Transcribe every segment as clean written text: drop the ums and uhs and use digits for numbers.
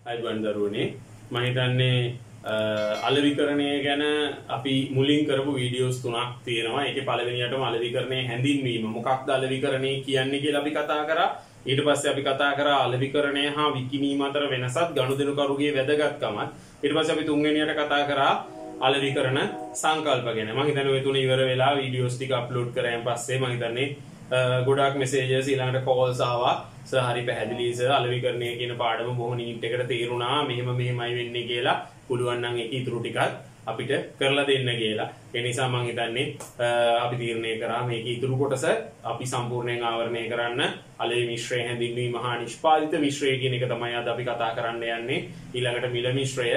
අයිබන් දරුවනේ මම හිතන්නේ අලෙවිකරණය ගැන අපි මුලින් කරපු වීඩියෝස් තුනක් තියෙනවා. ඒකේ පළවෙනියටම අලෙවිකරණයේ හැඳින්වීම මොකක්ද අලෙවිකරණය කියන්නේ කියලා අපි කතා කරා. ඊට පස්සේ අපි කතා කරා අලෙවිකරණය හා විකිණීම අතර වෙනසත් ගනුදෙනුකරුගේ වැදගත්කමත්. ඊට පස්සේ අපි තුන්වෙනියට කතා කරා අලෙවිකරණ සංකල්ප ගැන. මම හිතන්නේ ඔය තුන ඉවර වෙලා වීඩියෝස් ටික අප්ලෝඩ් කරායින් පස්සේ මම හිතන්නේ ගොඩක් මෙසේජස් ඊළඟට කෝල්ස් ආවා. සර් හරි පැහැදිලි සර් අලෙවිකරණය කියන පාඩම බොහොම නීට් එකට තේරුණා. මෙහෙමයි වෙන්නේ කියලා. පුළුවන් නම් ඒක ඉතුරු ටිකත් අපිට කරලා දෙන්න කියලා. ඒ නිසා මම හිතන්නේ අපි තීරණය කරා මේක ඉතුරු කොටස අපි සම්පූර්ණයෙන් ආවරණය කරන්න අලෙවි මිශ්‍රය හැඳින්වීම හා නිෂ්පාදිත මිශ්‍රය කියන එක තමයි අද අපි කතා කරන්න යන්නේ. ඊළඟට මිල මිශ්‍රය,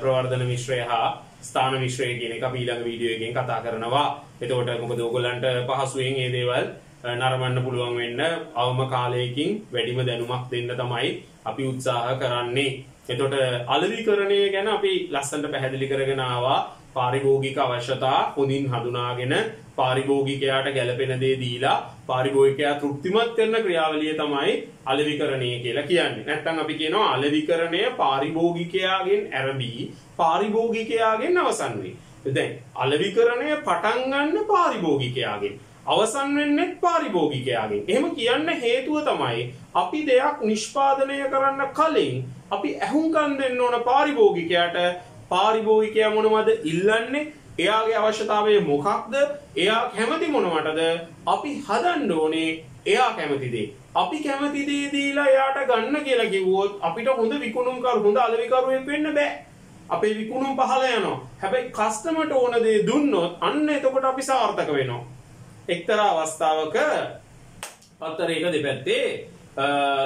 ප්‍රවර්ධන මිශ්‍රය හා ස්ථාන මිශ්‍රය කියන එක අපි ඊළඟ වීඩියෝ එකෙන් කතා කරනවා. එතකොට මොකද ඔයගොල්ලන්ට පහසුවෙන් මේ දේවල් නරඹන්න පුළුවන් වෙන්න අවම කාලයකින් වැඩිම දැනුමක් දෙන්න තමයි අපි උත්සාහ කරන්නේ. එතකොට අලෙවිකරණය ගැන අපි ලස්සනට පැහැදිලි කරගෙන ආවා. පාරිභෝගික අවශ්‍යතා හොඳින් හඳුනාගෙන පාරිභෝගිකයාට ගැළපෙන දේ දීලා පාරිභෝගිකයා තෘප්තිමත් කරන ක්‍රියාවලිය තමයි අලෙවිකරණය කියලා කියන්නේ. නැත්නම් අපි කියනවා අලෙවිකරණය පාරිභෝගිකයාගෙන් ආරම්භී පාරිභෝගිකයාගෙන් අවසන් වේ. දැන් අලෙවිකරණය පටන් ගන්න පාරිභෝගිකයාගෙන් අවසන් වෙන්නේ පාරිභෝගිකයාගෙන්. එහෙම කියන්න හේතුව තමයි අපි දෙයක් නිෂ්පාදනය කරන්න කලින් අපි ඇහුම්කන් දෙන්න ඕන පාරිභෝගිකයාට. පාරිභෝගිකයා මොනවද ඉල්ලන්නේ? එයාගේ අවශ්‍යතාවය මොකක්ද? එයා කැමති මොනවටද? අපි හදන්න ඕනේ එයා කැමති දේ. අපි කැමති දේ දීලා එයාට ගන්න කියලා කිව්වොත් අපිට හොඳ විකුණුම්කරු හොඳ අලෙවිකරුවෙක් වෙන්න බෑ. අපේ විකුණුම් පහළ යනවා. හැබැයි කස්ටමර්ට ඕන දේ දුන්නොත් අන්න එතකොට අපි සාර්ථක වෙනවා. එක්තරා අවස්ථාවක පත්තරයක දෙපැත්තේ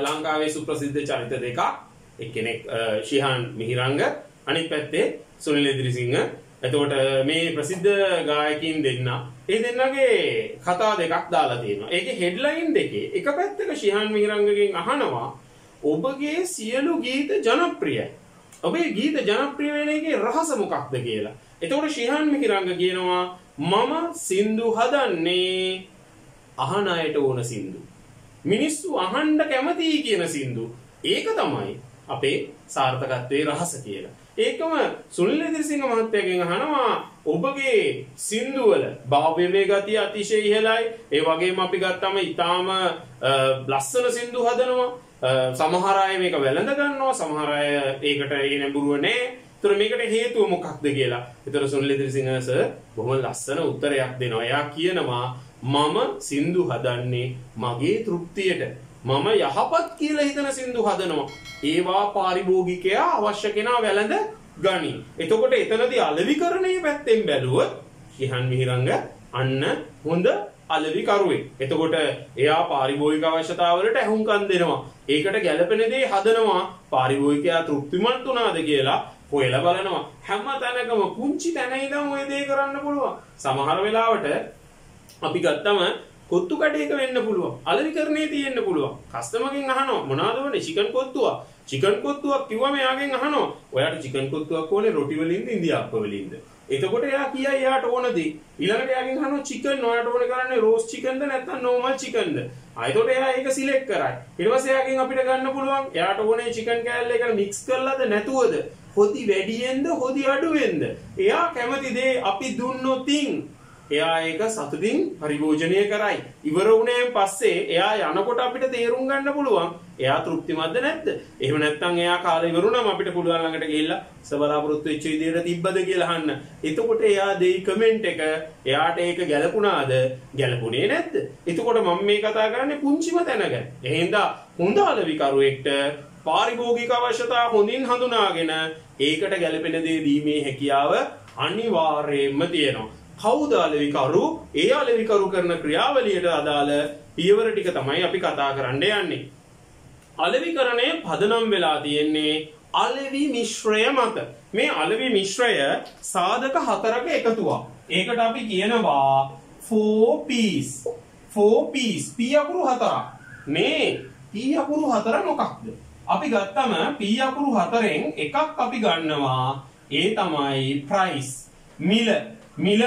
ලංකාවේ සුප්‍රසිද්ධ චරිත දෙකක්, එක්කෙනෙක් ශිහාන් මිහිරංග, අනිත් පැත්තේ සුනිල් එදිරිසිංහ. එතකොට මේ ප්‍රසිද්ධ ගායකයින් දෙන්න ඒ දෙන්නගේ කතා දෙකක් දාලා තියෙනවා. ඒකේ හෙඩ්ලයින් දෙකේ එක පැත්තක ශිහාන් මිහිරංගගෙන් අහනවා ඔබගේ සියලු ගීත ජනප්‍රියයි. ඔබේ ගීත ජනප්‍රිය වෙන එකේ රහස මොකක්ද කියලා. එතකොට ශිහාන් මිහිරංග කියනවා මම සින්දු හදන්නේ අහන අයට ඕන සින්දු. මිනිස්සු අහන්න කැමතියි කියන සින්දු. ඒක තමයි අපේ සාර්ථකත්වයේ රහස කියලා. ඒකම සුනිල් එදිරිසිංහ මහත්තයාගෙන් අහනවා ඔබගේ සින්දුවල භාව්‍යමය ගතිය අතිශය ඉහළයි. ඒ වගේම අපි ගත්තම ඊටාම ලස්සන සින්දු හදනවා. සමහර අය මේක වැළඳ ගන්නවා. සමහර අය ඒකට ඒ නැඹුරුව නැහැ. ඒතර මේකට හේතුව මොකක්ද කියලා. ඒතර සුනිල් එදිරිසිංහ සර් බොහොම ලස්සන උත්තරයක් දෙනවා. එයා කියනවා මම සින්දු හදන්නේ මගේ තෘප්තියට. මම යහපත් කියලා හිතන සින්දු හදනවා. ඒවා පාරිභෝගිකයා අවශ්‍ය කෙනා වැළඳ ගනි. එතකොට එතනදී අලෙවිකරණයේ පැත්තෙන් බැලුවොත් ශිහාන් මිහිරංග අන්න හොඳ අලෙවිකරුවෙක්. එතකොට එයා පාරිභෝගික අවශ්‍යතාවලට ඇහුම්කන් දෙනවා. ඒකට ගැළපෙන දේ හදනවා. පාරිභෝගිකයා තෘප්තිමත් වුණාද කියලා හොයලා බලනවා. හැම තැනකම පුංචි තැන ඉඳන් ওই දේ කරන්න පුළුවන්. සමහර වෙලාවට අපි ගත්තම කොත්තු කඩේක වෙන්න පුළුවන්. අලෙවිකරණේ තියෙන්න පුළුවන්. කස්ටමර්ගෙන් අහනවා මොනවද වනේ චිකන් කොත්තුවක්. චිකන් කොත්තුවක් කිව්වම එයාගෙන් අහනවා ඔයාට චිකන් කොත්තුවක් ඕනේ රොටි වලින්ද ඉන්දියාප්ප වලින්ද? එතකොට එයා කියයි එයාට ඕන දේ. ඊළඟට එයාගෙන් අහනවා චිකන් ඔයාට ඕනේ කරන්නේ රෝස් චිකන්ද නැත්නම් නෝමල් චිකන්ද? එතකොට එයා ඒක සිලෙක්ට් කරයි. ඊට පස්සේ එයාගෙන් අපිට ගන්න පුළුවන් එයාට ඕනේ චිකන් කෑල්ල එකට මික්ස් කරලාද නැතුවද? හොදි වැඩියෙන්ද හොදි අඩුවෙන්ද? එයා කැමති දේ අපි දුන්නොතින් එයා ඒක සතුටින් පරිභෝජනය කරයි. ඉවර වුණාන් පස්සේ එයා යනකොට අපිට තේරුම් ගන්න පුළුවන් එයා තෘප්තිමත්ද නැද්ද? එහෙම නැත්නම් එයා කාලේ ඉවරුනම අපිට පුළුවන් ළඟට ගිහිල්ලා සබලාපොරොත්තු වෙච්ච විදිහට තිබ්බද කියලා අහන්න. එතකොට එයා දෙයි කමෙන්ට් එක එයාට ඒක ගැලපුණාද? ගැලපුණේ නැද්ද? එතකොට මම මේ කතා කරන්නේ පුංචිම තැනක. එහෙනම් හොඳ අලෙවිකරුවෙක්ට පාරිභෝගික අවශ්‍යතා හොඳින් හඳුනාගෙන ඒකට ගැලපෙන දේ දීමේ හැකියාව අනිවාර්යයෙන්ම තියෙනවා. කවුද අලෙවිකරු? ඒ අලෙවිකරු කරන ක්‍රියාවලියට අදාළ පියවර ටික තමයි අපි කතා කරන්න යන්නේ. අලෙවිකරණය පදනම් වෙලා තියෙන්නේ අලෙවි මිශ්‍රය මත. මේ අලෙවි මිශ්‍රය සාධක හතරක එකතුවක්. ඒකට අපි කියනවා 4P's. 4P's P අකුරු හතරක්. මේ P අකුරු හතර මොකක්ද? අපි ගත්තම P අකුරු හතරෙන් එකක් අපි ගන්නවා. ඒ තමයි price. මිල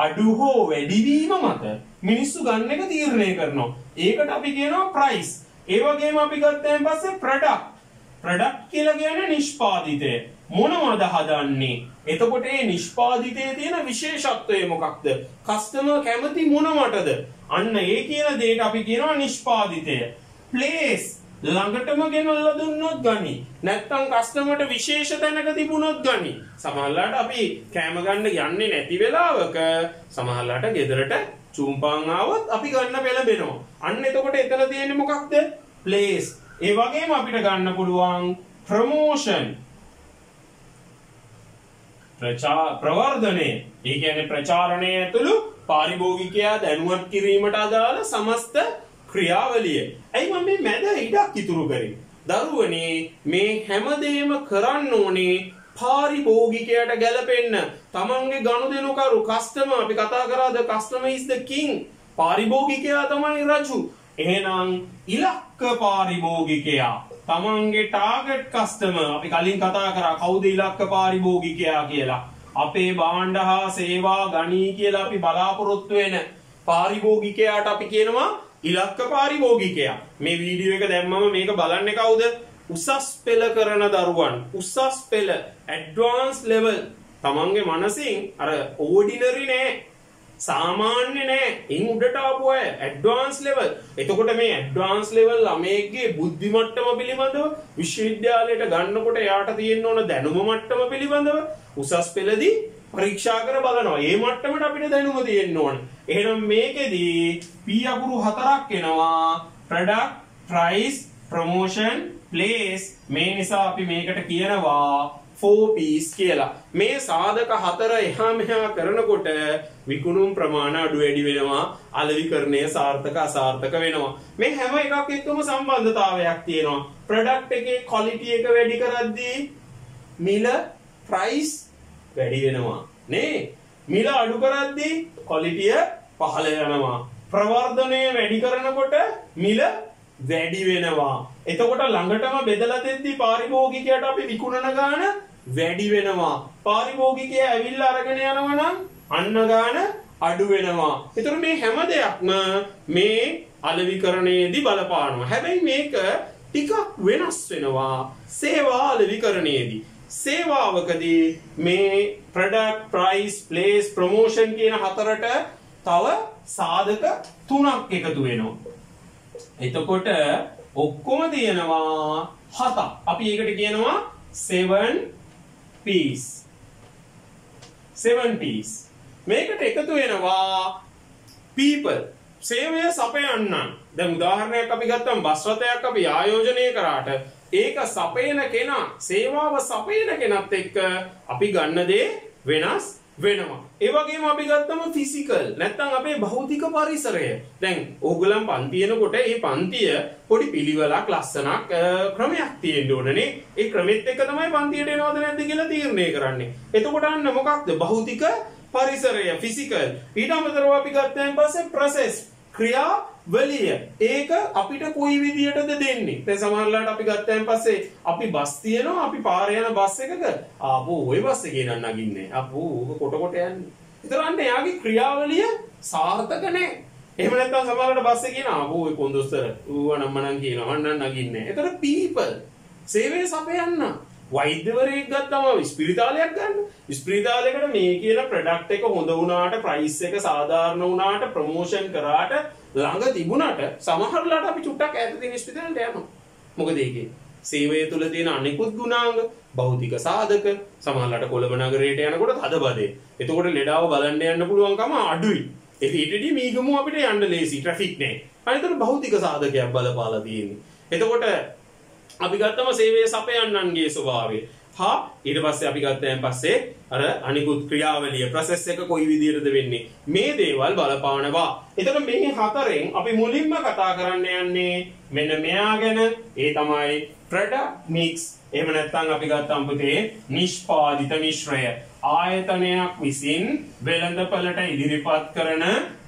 අඩු හෝ වැඩි වීම මත මිනිස්සු ගන්න එක තීරණය කරනවා. ඒකට අපි කියනවා price. ඒ වගේම අපි ගත්තාන් පස්සේ product ප්‍රොඩක්ට් කියලා කියන්නේ නිෂ්පාදිතය. මොනවද හදන්නේ? එතකොට මේ නිෂ්පාදිතයේ තියෙන විශේෂත්වය මොකක්ද? කස්ටමර් කැමති මොනවටද? අන්න ඒ කියන දෙයට අපි කියනවා නිෂ්පාදිතය. ප්ලේස් ළඟටම ගෙනල්ලා දුන්නොත් ගනි. නැත්තම් කස්ටමර්ට විශේෂ තැනක තිබුණොත් ගනි. සමහරවිට අපි කැම ගන්න යන්නේ නැති වෙලාවක සමහරවිට ගෙදරට චූම්පාන් ආවොත් අපි ගන්න පෙළඹෙනවා. අන්න එතකොට එතන තියෙන්නේ මොකක්ද? ප්ලේස්. ඒ වගේම අපිට ගන්න පුළුවන් ප්‍රොමෝෂන්. ප්‍රවර්ධනය. ඒ කියන්නේ ප්‍රචාරණය ඇතුළු පාරිභෝගිකයා දැනුවත් කිරීමට අදාළ සමස්ත ක්‍රියාවලිය. ඇයි මම මේ මැද ඉඩක් ඉතුරු කරේ? දරුවනේ මේ හැමදේම කරන්න ඕනේ පාරිභෝගිකයාට ගැලපෙන්න. තමන්ගේ ගනුදෙනුකරු කස්ටමර් අපි කතා කරාද customer is the king. පාරිභෝගිකයා තමයි රජු. එහෙනම් ඉලක්ක පාරිභෝගිකයා තමන්ගේ ටාගට් කස්ටමර් අපි කලින් කතා කරා කවුද ඉලක්ක පාරිභෝගිකයා කියලා. අපේ භාණ්ඩ හා සේවා ගණී කියලා අපි බලාපොරොත්තු වෙන පාරිභෝගිකයාට අපි කියනවා ඉලක්ක පාරිභෝගිකයා. මේ වීඩියෝ එක දැම්මම මේක බලන්නේ කවුද? උසස් පෙළ කරන දරුවන්. උසස් පෙළ ඇඩ්වාන්ස් ලෙවල්. තමන්ගේ මනසින් අර ඕඩිනරි නෑ. සාමාන්‍ය නෑ. ඉන් උඩට ආපු අය ඇඩ්වාන්ස් ලෙවල්. එතකොට මේ ඇඩ්වාන්ස් ලෙවල් ළමයෙක්ගේ බුද්ධි මට්ටම පිළිබඳව විශ්වවිද්‍යාලයට ගන්නකොට එයාට තියෙන්න ඕන දැනුම මට්ටම පිළිබඳව උසස් පෙළදී පරීක්ෂා කර බලනවා. ඒ මට්ටමට අපිට දැනුම තියෙන්න ඕන. එහෙනම් මේකෙදී P අකුරු 4ක් එනවා. product, price, promotion, place. මේ නිසා අපි මේකට කියනවා 4P's කියලා. මේ සාධක 4 එහා මෙහා කරනකොට විකුණුම් ප්‍රමාණය අඩු වැඩි වෙනවා. අලෙවිකරණය සාර්ථක අසාර්ථක වෙනවා. මේ හැම එකක් එක්කම සම්බන්ධතාවයක් තියෙනවා. product එකේ quality එක වැඩි කරද්දී මිල price වැඩි වෙනවා නේ. මිල අඩු කරද්දී quality පහළ යනවා. ප්‍රවර්ධනය වැඩි කරනකොට මිල වැඩි වෙනවා. එතකොට ළඟටම බෙදලා දෙද්දී පාරිභෝගිකයාට අපි විකුණන ගාන වැඩි වෙනවා. පාරිභෝගිකයා ඇවිල්ලා අරගෙන යනවා නම් අන්න ගාන අඩු වෙනවා. ඒතර මේ හැම දෙයක්ම මේ අලෙවිකරණයේදී බලපානවා. හැබැයි මේක ටිකක් වෙනස් වෙනවා සේවා අලෙවිකරණයේදී. සේවාවකදී මේ product, price, place, promotion කියන හතරට තව සාධක 3ක් එකතු වෙනවා. එතකොට ඔක්කොම තියෙනවා 7ක්. අපි ඒකට කියනවා 7P's. 7P's. මේකට එකතු වෙනවා people. සේවය සපයන්න. දැන් උදාහරණයක් අපි ගත්තම බස් රථයක් අපි ආයෝජනය කරාට ඒක සපයන කෙනා සේවාව සපයන කෙනත් එක්ක අපි ගන්න දේ වෙනස් වෙනවා. ඒ වගේම අපි ගත්තම ෆිසිකල් නැත්නම් අපේ භෞතික පරිසරය. දැන් ඕගොල්ලන් පන්ති යනකොට මේ පන්තිය පොඩි පිළිවෙලක් ලස්සනක් ක්‍රමයක් තියෙන්න ඕනනේ. ඒ ක්‍රමෙත් එක්ක තමයි පන්තියට එනවද නැද්ද කියලා තීරණය කරන්නේ. එතකොට අන්න මොකක්ද භෞතික පරිසරය ෆිසිකල්. ඊට අමතරව අපි ගත්තන් පස්සේ ප්‍රොසෙස් ක්‍රියාවලිය. ඒක අපිට කොයි විදියටද දෙන්නේ? දැන් සමහරවිට අපි ගත්තන් පස්සේ අපි බස් තියනවා අපි පාරේ යන බස් එකක ආපෝ ওই බස් එකේ නම් නගින්නේ. අපෝ ඕක කොට කොට යන්නේ. ඒතරන්න එයාගේ ක්‍රියාවලිය සාර්ථක නැහැ. එහෙම නැත්නම් සමහරවිට බස් එකේ කියන ආපෝ ওই කොන්දොස්තර ඌව නම් මනම් කියනවා මන්නම් නගින්නේ. ඒතර people සේවය සපයන්න. වෛද්‍යවරයෙක් ගත්තම ස්පිරිතාලයක් ගන්න. ස්පිරිතාලයකට මේ කියන ප්‍රොඩක්ට් එක හොඳ වුණාට ප්‍රයිස් එක සාධාරණ වුණාට ප්‍රොමෝෂන් කරාට ළඟ තිබුණාට සමහරලාට අපි චුට්ටක් ඈත තියෙන ස්පිරිතාලෙට යනවා. මොකද ඒකේ සේවය තුළ තියෙන අනිකුත් ගුණාංග භෞතික සාධක සමහරලාට කොළඹ නගරයට යනකොට තදබදේ. එතකොට ලෙඩාව බලන්න යන්න පුළුවන්කම අඩුයි. ඒකෙදී මීගමු අපිට යන්න ලේසි ට්‍රැෆික් නැහැ. අනිතර භෞතික සාධකයක් බලපාලා තියෙන්නේ. එතකොට අපි ගත්තම සේවය සපයන්නන්ගේ ස්වභාවය. හා ඊට පස්සේ අපි ගත්තයන් පස්සේ අර අනිකුත් ක්‍රියාවලිය ප්‍රොසෙස් එක කොයි විදිහටද වෙන්නේ මේ දේවල් බලපානවා. එතකොට මේ හතරෙන් අපි මුලින්ම කතා කරන්න යන්නේ මෙන්න මෙයා ගැන. ඒ තමයි product mix. එහෙම නැත්නම් අපි ගත්තම් පුතේ නිෂ්පාදිත මිශ්‍රය. ආයතනයක් විසින් වෙළඳපළට ඉදිරිපත් කරන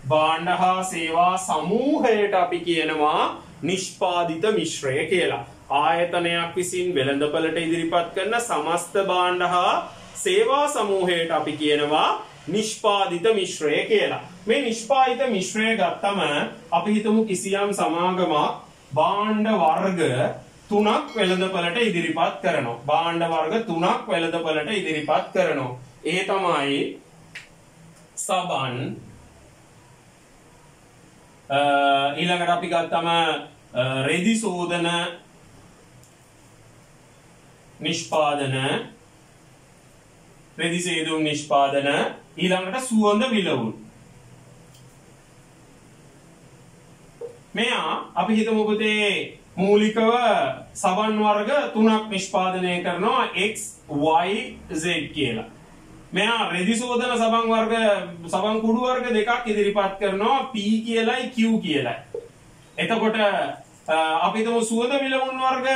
භාණ්ඩ හා සේවා සමූහයට අපි කියනවා නිෂ්පාදිත මිශ්‍රය කියලා. ආයතනයක් විසින් වෙළඳපළට ඉදිරිපත් කරන සමස්ත භාණ්ඩ හා සේවා සමූහයට අපි කියනවා නිෂ්පාදිත මිශ්‍රය කියලා. මේ නිෂ්පාදිත මිශ්‍රය ගත්තම අපි හිතමු කිසියම් සමාගමක් භාණ්ඩ වර්ග තුනක් වෙළඳපළට ඉදිරිපත් කරනවා. භාණ්ඩ වර්ග තුනක් වෙළඳපළට ඉදිරිපත් කරනවා. ඒ තමයි සබන්, ඊළඟට අපි ගත්තම රෙදි සෝදන නිෂ්පාදන, රෙදි සේදුම් නිෂ්පාදන, ඊළඟට සුවඳ විලවුන්. මෙයා අපි හිතමු පුතේ මූලිකව සබන් වර්ග තුනක් නිෂ්පාදනය කරනවා X Y Z කියලා. මෙයා රෙදි සෝදන සබන් වර්ග සබන් කුඩු වර්ග දෙකක් ඉදිරිපත් කරනවා P කියලායි Q කියලායි. එතකොට අපි හිතමු සුවඳ විලවුන් වර්ග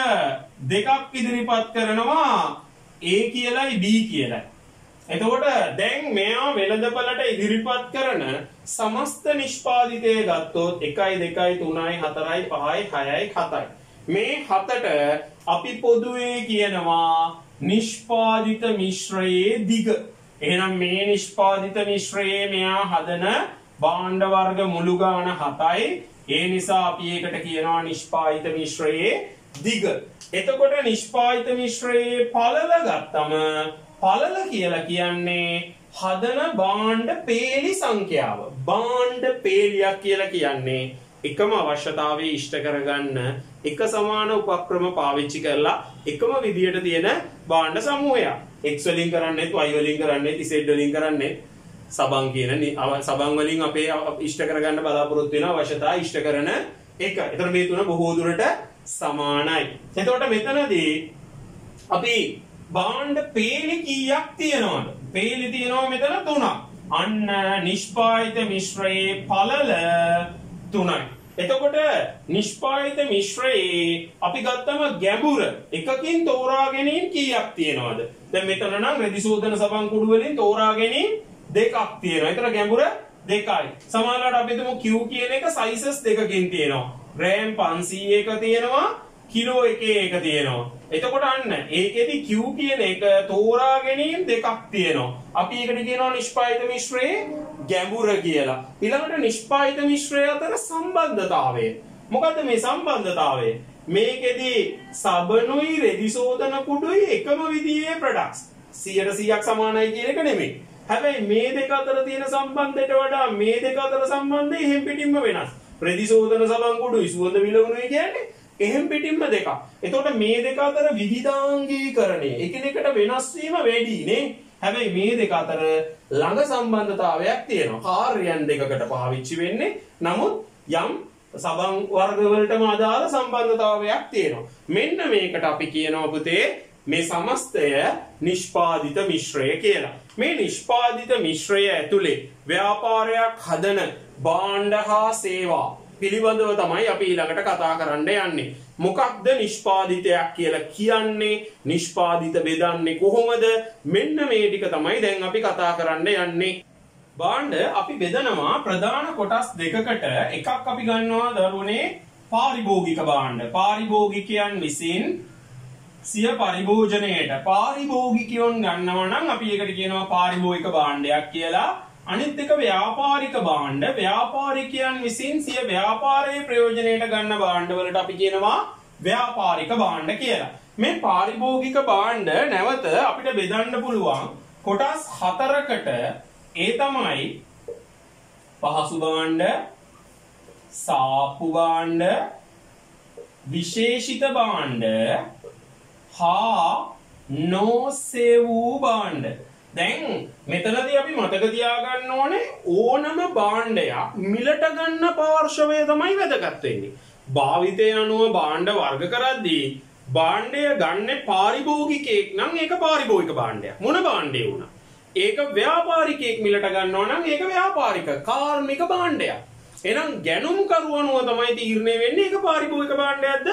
දෙකක් ඉදිරිපත් කරනවා A කියලායි B කියලායි. එතකොට දැන් මෙයා වෙළඳපළට ඉදිරිපත් කරන සමස්ත නිෂ්පාදිතය ගත්තොත් 1 2 3 4 5 6 7යි. මේ 7ට අපි පොදුවේ කියනවා නිෂ්පාදිත මිශ්‍රයේ දිග. එහෙනම් මේ නිෂ්පාදිත මිශ්‍රයේ මෙයා හදන භාණ්ඩ වර්ග මුළු ගාන 7යි. ඒ නිසා අපි ඒකට කියනවා නිෂ්පාදිත මිශ්‍රයේ දිග. එතකොට නිෂ්පාදිත මිශ්‍රයේ පළල ගත්තම පළල කියලා කියන්නේ හදන භාණ්ඩ පේලි සංඛ්‍යාව. භාණ්ඩ පේලියක් කියලා කියන්නේ එකම අවශ්‍යතාවය ඉෂ්ට කරගන්න එක සමාන උපක්‍රම පාවිච්චි කරලා එකම විදියට තියෙන භාණ්ඩ සමූහයක්. X වලින් කරන්නේ, Y වලින් කරන්නේ, Z වලින් කරන්නේ සබන් කියන සබන් වලින් අපේ ඉෂ්ට කරගන්න බලාපොරොත්තු වෙන අවශ්‍යතාවය ඉෂ්ට කරන එක. ඒතර මේ තුන බොහෝ දුරට සමානයි. එතකොට මෙතනදී අපි භාණ්ඩ පේලි කීයක් තියෙනවද? පේලි තියෙනවා මෙතන 3ක්. අන්න නිෂ්පාදිත මිශ්‍රයේ පළල 3යි. එතකොට නිෂ්පාදිත මිශ්‍රයේ අපි ගත්තම ගැඹුර එකකින් තෝරා ගැනීම කීයක් තියෙනවද? දැන් මෙතන නම් රෙදි සෝදන සබන් කුඩු වලින් තෝරා ගැනීම දෙකක් තියෙනවා. ඒතර ගැඹුර 2යි. සමහරවිට අපි හිතමු Q කියන එක sizes දෙකකින් තියෙනවා. ග්‍රෑම් 500ක තියෙනවා, කිලෝ 1ක තියෙනවා. එතකොට අන්න ඒකෙදි Q කියන එක තෝරා ගැනීම දෙකක් තියෙනවා. අපි ඒකට කියනවා නිෂ්පාදිත මිශ්‍රයේ ගැඹුර කියලා. ඊළඟට නිෂ්පාදිත මිශ්‍රය අතර සම්බන්ධතාවය. මොකද්ද මේ සම්බන්ධතාවය? මේකෙදි සබනුයි රෙදි සෝදන කුඩුයි එකම විදිහේ ප්‍රොඩක්ට්ස් 100%ක් සමානයි කියන එක නෙමෙයි. හැබැයි මේ දෙක අතර තියෙන සම්බන්ධයට වඩා මේ දෙක අතර සම්බන්ධය එහෙම් පිටින්ම වෙනස්. රෙදි සෝදන සබන් කුඩුයි සුවඳ විලවුනුයි කියන්නේ එහෙම් පිටින්ම දෙකක්. එතකොට මේ දෙක අතර විවිධාංගීකරණය එකිනෙකට වෙනස් වීම වැඩි නේ. හැබැයි මේ දෙක අතර ළඟ සම්බන්ධතාවයක් තියෙනවා. කාර්යයන් දෙකකට පාවිච්චි වෙන්නේ. නමුත් යම් සබන් වර්ග වලටම අදාළ සම්බන්ධතාවයක් තියෙනවා. මෙන්න මේකට අපි කියනවා පුතේ මේ සමස්තය නිෂ්පාදිත මිශ්‍රය කියලා. මේ නිෂ්පාදිත මිශ්‍රය ඇතුලේ ව්‍යාපාරයක් හදන භාණ්ඩ හා සේවා පිළිබඳව තමයි අපි ඊළඟට කතා කරන්න යන්නේ. මොකක්ද නිෂ්පාදිතයක් කියලා කියන්නේ? නිෂ්පාදිත බෙදන්නේ කොහොමද? මෙන්න මේ ටික තමයි දැන් අපි කතා කරන්න යන්නේ. භාණ්ඩ අපි බෙදනවා ප්‍රධාන කොටස් දෙකකට. එකක් අපි ගන්නවා දරුවනේ පාරිභෝගික භාණ්ඩ. පාරිභෝගිකයන් විසින් සිය පරිභෝජනයට පාරිභෝගිකයන් ගන්නවා නම් අපි ඒකට කියනවා පාරිභෝගික භාණ්ඩයක් කියලා. අනිත් එක ව්‍යාපාරික භාණ්ඩ. ව්‍යාපාරිකයන් විසින් සිය ව්‍යාපාරයේ ප්‍රයෝජනයට ගන්න භාණ්ඩ වලට අපි කියනවා ව්‍යාපාරික භාණ්ඩ කියලා. මේ පාරිභෝගික භාණ්ඩ නැවත අපිට බෙදන්න පුළුවන් කොටස් 4කට. ඒ තමයි පහසු භාණ්ඩ, සාප්පු භාණ්ඩ, විශේෂිත භාණ්ඩ හා නොසෙවූ භාණ්ඩ. දැන් මෙතනදී අපි මතක තියාගන්න ඕනේ ඕනම භාණ්ඩයක් මිලට ගන්න පාර්ශවය තමයි වැදගත් වෙන්නේ. භාවිතය අනුව භාණ්ඩ වර්ග කරද්දී භාණ්ඩය ගන්න පාරිභෝගිකයෙක් නම් ඒක පාරිභෝගික භාණ්ඩයක්. මොන භාණ්ඩය වුණා. ඒක ව්‍යාපාරිකයෙක් මිලට ගන්නවා නම් ඒක ව්‍යාපාරික කාර්මික භාණ්ඩයක්. එහෙනම් ගැනුම් කරුවනුව තමයි තීරණය වෙන්නේ ඒක පාරිභෝගික භාණ්ඩයක්ද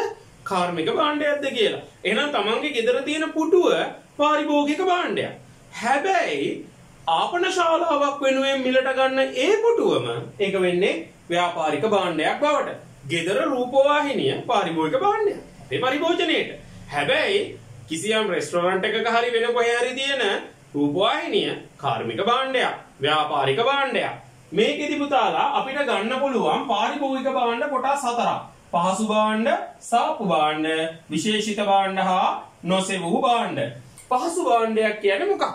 කාර්මික භාණ්ඩයක්ද කියලා. එහෙනම් තමන්ගේ ගෙදර තියෙන පුටුව පාරිභෝගික භාණ්ඩයක්. හැබැයි ආපන ශාලාවක් වෙනුවෙන් මිලට ගන්න ඒ පුටුවම ඒක වෙන්නේ ව්‍යාපාරික භාණ්ඩයක් බවට. ගෙදර රූපවාහිනිය පාරිභෝගික භාණ්ඩයක්. ඒ පරිභෝජනයේට. හැබැයි කිසියම් රෙස්ටොරන්ට් එකක හරි වෙන කොහේ හරි තියෙන රූපවාහිනිය කාර්මික භාණ්ඩයක්, ව්‍යාපාරික භාණ්ඩයක්. මේකෙදි පුතාලා අපිට ගන්න පුළුවන් පාරිභෝගික භාණ්ඩ කොටස් 4ක්. පහසු භාණ්ඩ, සාප්පු භාණ්ඩ, විශේෂිත භාණ්ඩ හා නොසෙවූ භාණ්ඩ. පහසු භාණ්ඩයක් කියන්නේ මොකක්ද?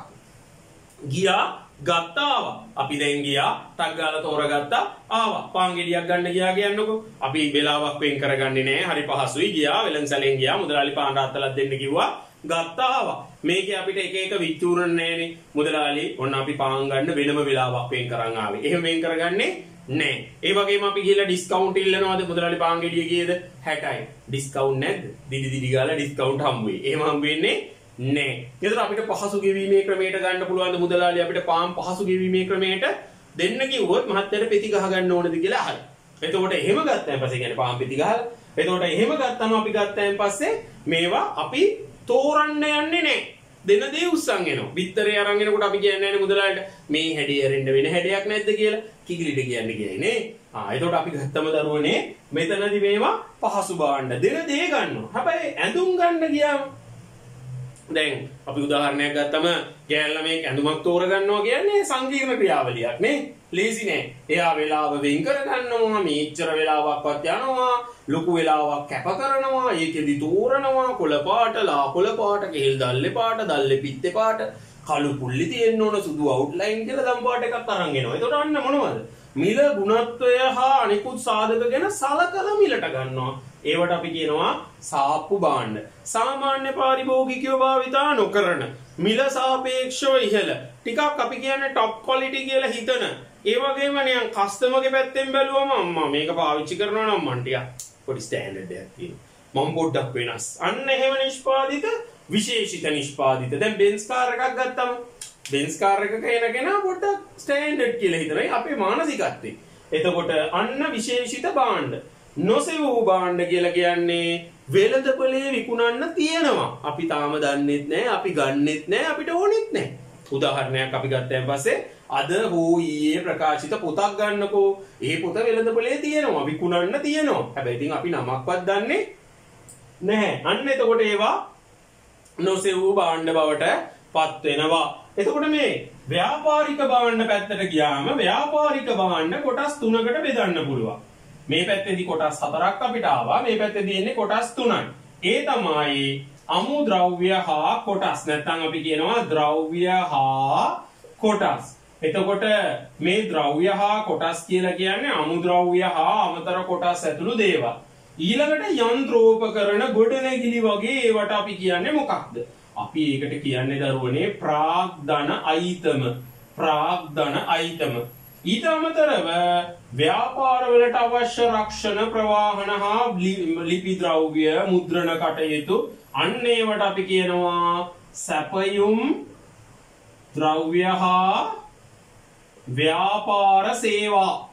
ගියා ගත්තා ආවා. අපි දැන් ගියා ටක් ගාලා තෝරගත්තා ආවා. පාන් ගෙඩියක් ගන්න ගියා කියන්නකෝ. අපි වෙලාවක් වෙන් කරගන්නේ නැහැ. හරි පහසුයි. ගියා වෙලන්සලෙන් ගියා. මුදලාලි පාන් රාත්තලක් දෙන්න කිව්වා. ගත්තා ආවා. මේකේ අපිට එක එක විචූරණ නැහැනේ. මුදලාලි ඔන්න අපි පාන් ගන්න වෙනම වෙලාවක් වෙන් කරන් ආවේ. එහෙම වෙන් කරගන්නේ නැහැ. ඒ වගේම අපි ගිහලා ඩිස්කවුන්ට් ඉල්ලනවාද? මුදලාලි පාන් ගෙඩිය කීයද? 60යි. ඩිස්කවුන්ට් නැද්ද? දිදි ගාලා ඩිස්කවුන්ට් හම්බ වෙයි. එහෙම හම්බ වෙන්නේ නෑ. ඒතර අපිට පහසු ගෙවීමේ ක්‍රමයට ගන්න පුළුවන් ද මුදලාලි අපිට පාන් පහසු ගෙවීමේ ක්‍රමයට දෙන්න කිව්වොත් මහත්තයට පෙති ගහ ගන්න ඕනද කියලා අහයි. එතකොට එහෙම ගත්තාන් පස්සේ කියන්නේ පාන් පෙති ගහලා. එතකොට එහෙම ගත්තම අපි ගත්තාන් පස්සේ මේවා අපි තෝරන්න යන්නේ නෑ. දෙන දේ උස්සන් එනවා. බිත්තරේ අරන් එනකොට අපි කියන්නේ නෑනේ මුදලාලිට මේ හැඩය අරින්න වෙන හැඩයක් නැද්ද කියලා. කිකිලිට කියන්නේ කියයි නේ. එතකොට අපි ගත්තම දරුවනේ මෙතනදි මේවා පහසු භාණ්ඩ දෙන දේ ගන්නවා. හැබැයි ඇඳුම් ගන්න ගියාම දැන් අපි උදාහරණයක් ගත්තම ගෑල් ළමෙක් ඇඳුමක් තෝරගන්නවා කියන්නේ සංකීර්ණ ක්‍රියාවලියක් නේ. ලේසි නෑ. එයා වෙලාව වෙන් කර ගන්නවා, මේච්චර වෙලාවක්වත් යනවා, ලොකු වෙලාවක් කැප කරනවා, ඒකෙදි තෝරනවා, කොළ පාට, ලා කොළ පාට, කෙහෙල් දල්ලේ පාට, දල්ලේ පිත්තේ පාට, කළු පුල්ලි තියෙන්න ඕන, සුදු අවුට්ලයින් කියලා දම් පාට එකක් අරන් එනවා. එතකොට අන්න මොනවද? මිල ගුණත්වය හා අනිකුත් සාධක ගැන සලකලා මිලට ගන්නවා. ඒවට අපි කියනවා සාප්පු භාණ්ඩ. සාමාන්‍ය පාරිභෝගිකයෝ භාවිතා නොකරන මිල සාපේක්ෂව ඉහළ ටිකක් අපි කියන්නේ টপ ක්වොලිටි කියලා හිතන. ඒ වගේම නිකන් කස්ටමර්ගේ පැත්තෙන් බැලුවම අම්මා මේක පාවිච්චි කරනවා නම් මන් ටිකක් පොඩි ස්ටෑන්ඩඩ් එකක් තියෙනවා. මම පොඩ්ඩක් වෙනස්. අන්න එහෙම නිෂ්පාදිත විශේෂිත නිෂ්පාදිත. දැන් බෙන්ස් කාර් එකක් ගත්තම බෙන්ස් කාර් එකක එන කෙනා පොඩ්ඩක් ස්ටෑන්ඩඩ් කියලා හිතනවා. අපේ මානසිකත්වයේ. එතකොට අන්න විශේෂිත භාණ්ඩ. නොසෙවූ භාණ්ඩ කියලා කියන්නේ වෙළඳපොලේ විකුණන්න තියෙනවා. අපි තාම දන්නෙත් නැහැ, අපි ගන්නෙත් නැහැ, අපිට ඕනෙත් නැහැ. උදාහරණයක් අපි ගත්තාන් පස්සේ අද හෝ ඊයේ ප්‍රකාශිත පොතක් ගන්නකෝ. ඒ පොත වෙළඳපොලේ තියෙනවා, විකුණන්න තියෙනවා. හැබැයි ඉතින් අපි නමක්වත් දන්නේ නැහැ. අන්න එතකොට ඒවා නොසෙවූ භාණ්ඩ බවට පත් වෙනවා. එතකොට මේ ව්‍යාපාරික භාණ්ඩ පැත්තට ගියාම ව්‍යාපාරික භාණ්ඩ කොටස් 3කට බෙදන්න පුළුවන්. මේ පැත්තේදී කොටස් 4ක් අපිට ආවා. මේ පැත්තේදී එන්නේ කොටස් 3යි. ඒ තමයි අමුද්‍රව්‍ය හා කොටස්. නැත්නම් අපි කියනවා ද්‍රව්‍ය හා කොටස්. එතකොට මේ ද්‍රව්‍ය හා කොටස් කියලා කියන්නේ අමුද්‍රව්‍ය හා අමතර කොටස් ඇතුළු දේවල්. ඊළඟට යන්ත්‍රෝපකරණ ගොඩනැගිලි වගේ ඒවට අපි කියන්නේ මොකක්ද? අපි ඒකට කියන්නේ දරුවනේ ප්‍රාග්ධන අයිතම. ප්‍රාග්ධන අයිතම. ඊට අමතරව ව්‍යාපාරවලට අවශ්‍ය රක්ෂණ ප්‍රවාහන හා ලිපි ද්‍රව්‍ය මුද්‍රණ කටයුතු අන්න ඒවට අපි කියනවා සැපයුම් ද්‍රව්‍ය හා ව්‍යාපාර සේවා.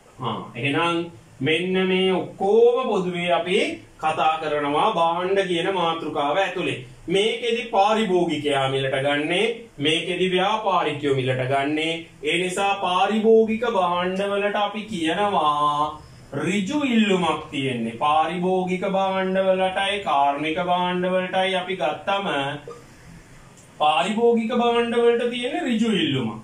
එහෙනම් මෙන්න මේ ඔක්කොම පොදුවේ අපි කතා කරනවා භාණ්ඩ කියන මාතෘකාව ඇතුලේ. මේකෙදි පාරිභෝගිකයා මිලට ගන්නේ, මේකෙදි ව්‍යාපාරිකයෝ මිලට ගන්නේ. ඒ නිසා පාරිභෝගික භාණ්ඩවලට අපි කියනවා ඍජු ඉල්ලුමක් තියෙන්නේ. පාරිභෝගික භාණ්ඩවලටයි කාර්මික භාණ්ඩවලටයි අපි ගත්තම පාරිභෝගික භාණ්ඩවලට තියෙන ඍජු ඉල්ලුමක්.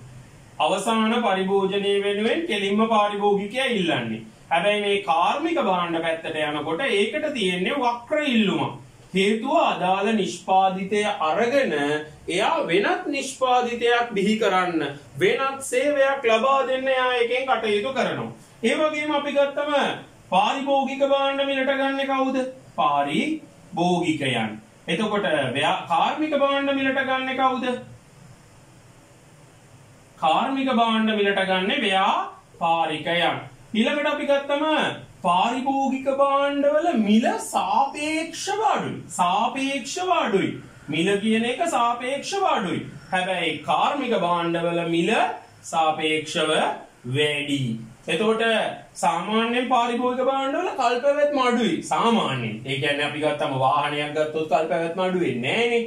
අවසාන පරිභෝජනයේ වෙනුවෙන් කෙලින්ම පාරිභෝගිකයා ඉල්ලන්නේ. හැබැයි මේ කාර්මික භාණ්ඩ පැත්තට යනකොට ඒකට තියෙන්නේ වක්‍ර ඉල්ලුමක්. හේතුව අදාළ නිෂ්පාදිතය අරගෙන එයා වෙනත් නිෂ්පාදිතයක් බිහි කරන්න, වෙනත් සේවයක් ලබා දෙන්න එයා එකෙන් කටයුතු කරනවා. ඒ වගේම අපි ගත්තම පාරිභෝගික භාණ්ඩ මිලට ගන්නේ කවුද? පාරිභෝගිකයන්. එතකොට කාර්මික භාණ්ඩ මිලට ගන්නේ කවුද? කාර්මික භාණ්ඩ මිලට ගන්නේ ව්‍යාපාරිකයන්. ඊළඟට අපි ගත්තම පාරිභෝගික භාණ්ඩවල මිල සාපේක්ෂව අඩුයි. සාපේක්ෂව අඩුයි. මිල කියන එක සාපේක්ෂව අඩුයි. හැබැයි කාර්මික භාණ්ඩවල මිල සාපේක්ෂව වැඩි. එතකොට සාමාන්‍යයෙන් පාරිභෝගික භාණ්ඩවල කල්පැවැත්ම අඩුයි. සාමාන්‍යයෙන්. ඒ කියන්නේ අපි ගත්තම වාහනයක් ගත්තොත් කල්පැවැත්ම අඩු වෙන්නේ නැහැනේ.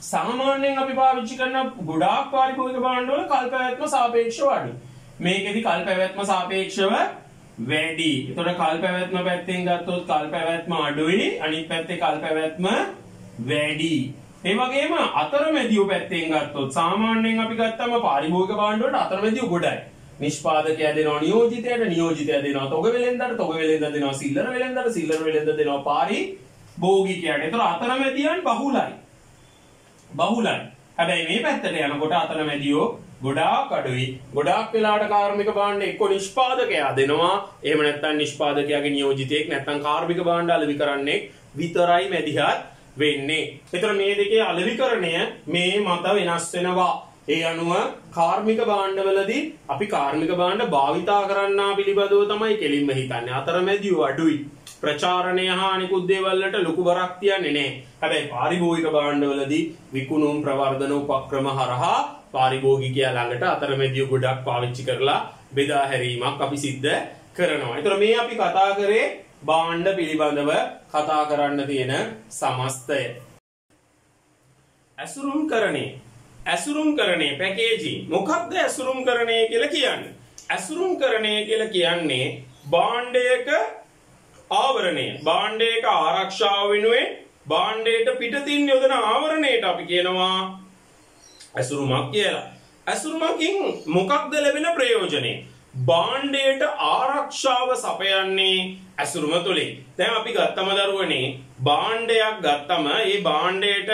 සාමාන්‍යයෙන් අපි පාවිච්චි කරන ගොඩාක් පාරිභෝගික භාණ්ඩවල කල්පැවැත්ම සාපේක්ෂව අඩුයි. මේකෙදි කල්පැවැත්ම සාපේක්ෂව වැඩි. එතකොට කල්පැවැත්ම පැත්තෙන් ගත්තොත් කල්පැවැත්ම අඩුයි, අනිත් පැත්තේ කල්පැවැත්ම වැඩි. ඒ වගේම අතරමැදියෝ පැත්තෙන් ගත්තොත් සාමාන්‍යයෙන් අපි ගත්තම පාරිභෝගික භාණ්ඩ වලට අතරමැදියෝ ගොඩයි. නිෂ්පාදකයා දෙනවා නියෝජිතයට, නියෝජිතයා දෙනවා තොග වෙලෙන්දට, තොග වෙලෙන්ද දෙනවා සිල්ලර වෙලෙන්දට, සිල්ලර වෙලෙන්ද දෙනවා පාරිභෝගිකයාට. ඒතර අතරමැදියන් බහුලයි. හැබැයි මේ පැත්තට යනකොට අතරමැදියෝ ගොඩාක් අඩුයි. ගොඩාක් වෙලාවට කාර්මික භාණ්ඩ එක්ක නිෂ්පාදකයා දෙනවා, එහෙම නැත්නම් නිෂ්පාදකයාගේ නියෝජිතයෙක් නැත්නම් කාර්මික භාණ්ඩ අලෙවි කරන්නේ විතරයි මැදිහත් වෙන්නේ. ඒතර මේ දෙකේ අලෙවිකරණය මේ මත වෙනස් වෙනවා. ඒ අනුව කාර්මික භාණ්ඩවලදී අපි කාර්මික භාණ්ඩ භාවිතා කරන්නා පිළිබඳව තමයි කෙලින්ම හිතන්නේ. අතරමැදියෝ අඩුයි. ප්‍රචාරණය හා අනිකුත් දේවල් වලට ලොකු බරක් තියන්නේ නැහැ. හැබැයි පාරිභෝගික භාණ්ඩවලදී විකුණුම් ප්‍රවර්ධන උපක්‍රම හරහා පාරිභෝගිකයා ළඟට අතරමැදියෝ ගොඩක් පාවිච්චි කරලා බෙදා හැරීමක් අපි සිද්ධ කරනවා. ඒතර මේ අපි කතා කරේ භාණ්ඩ පිළිබඳව කතා කරන්න තියෙන සමස්තය. ඇසුරුම්කරණය පැකේජින්. මොකක්ද ඇසුරුම්කරණය කියලා කියන්නේ? ඇසුරුම්කරණය කියලා කියන්නේ භාණ්ඩයක ආවරණය. භාණ්ඩයක ආරක්ෂාව වෙනුවෙන් භාණ්ඩයට පිටතින් යොදන ආවරණයට අපි කියනවා ඇසුරුමක් කියලා. ඇසුරුමකින් මොකක්ද ලැබෙන ප්‍රයෝජනේ? භාණ්ඩයට ආරක්ෂාව සපයන්නේ ඇසුරුම තුලින්. දැන් අපි ගත්තම දරුවනේ භාණ්ඩයක් ගත්තම ඒ භාණ්ඩයට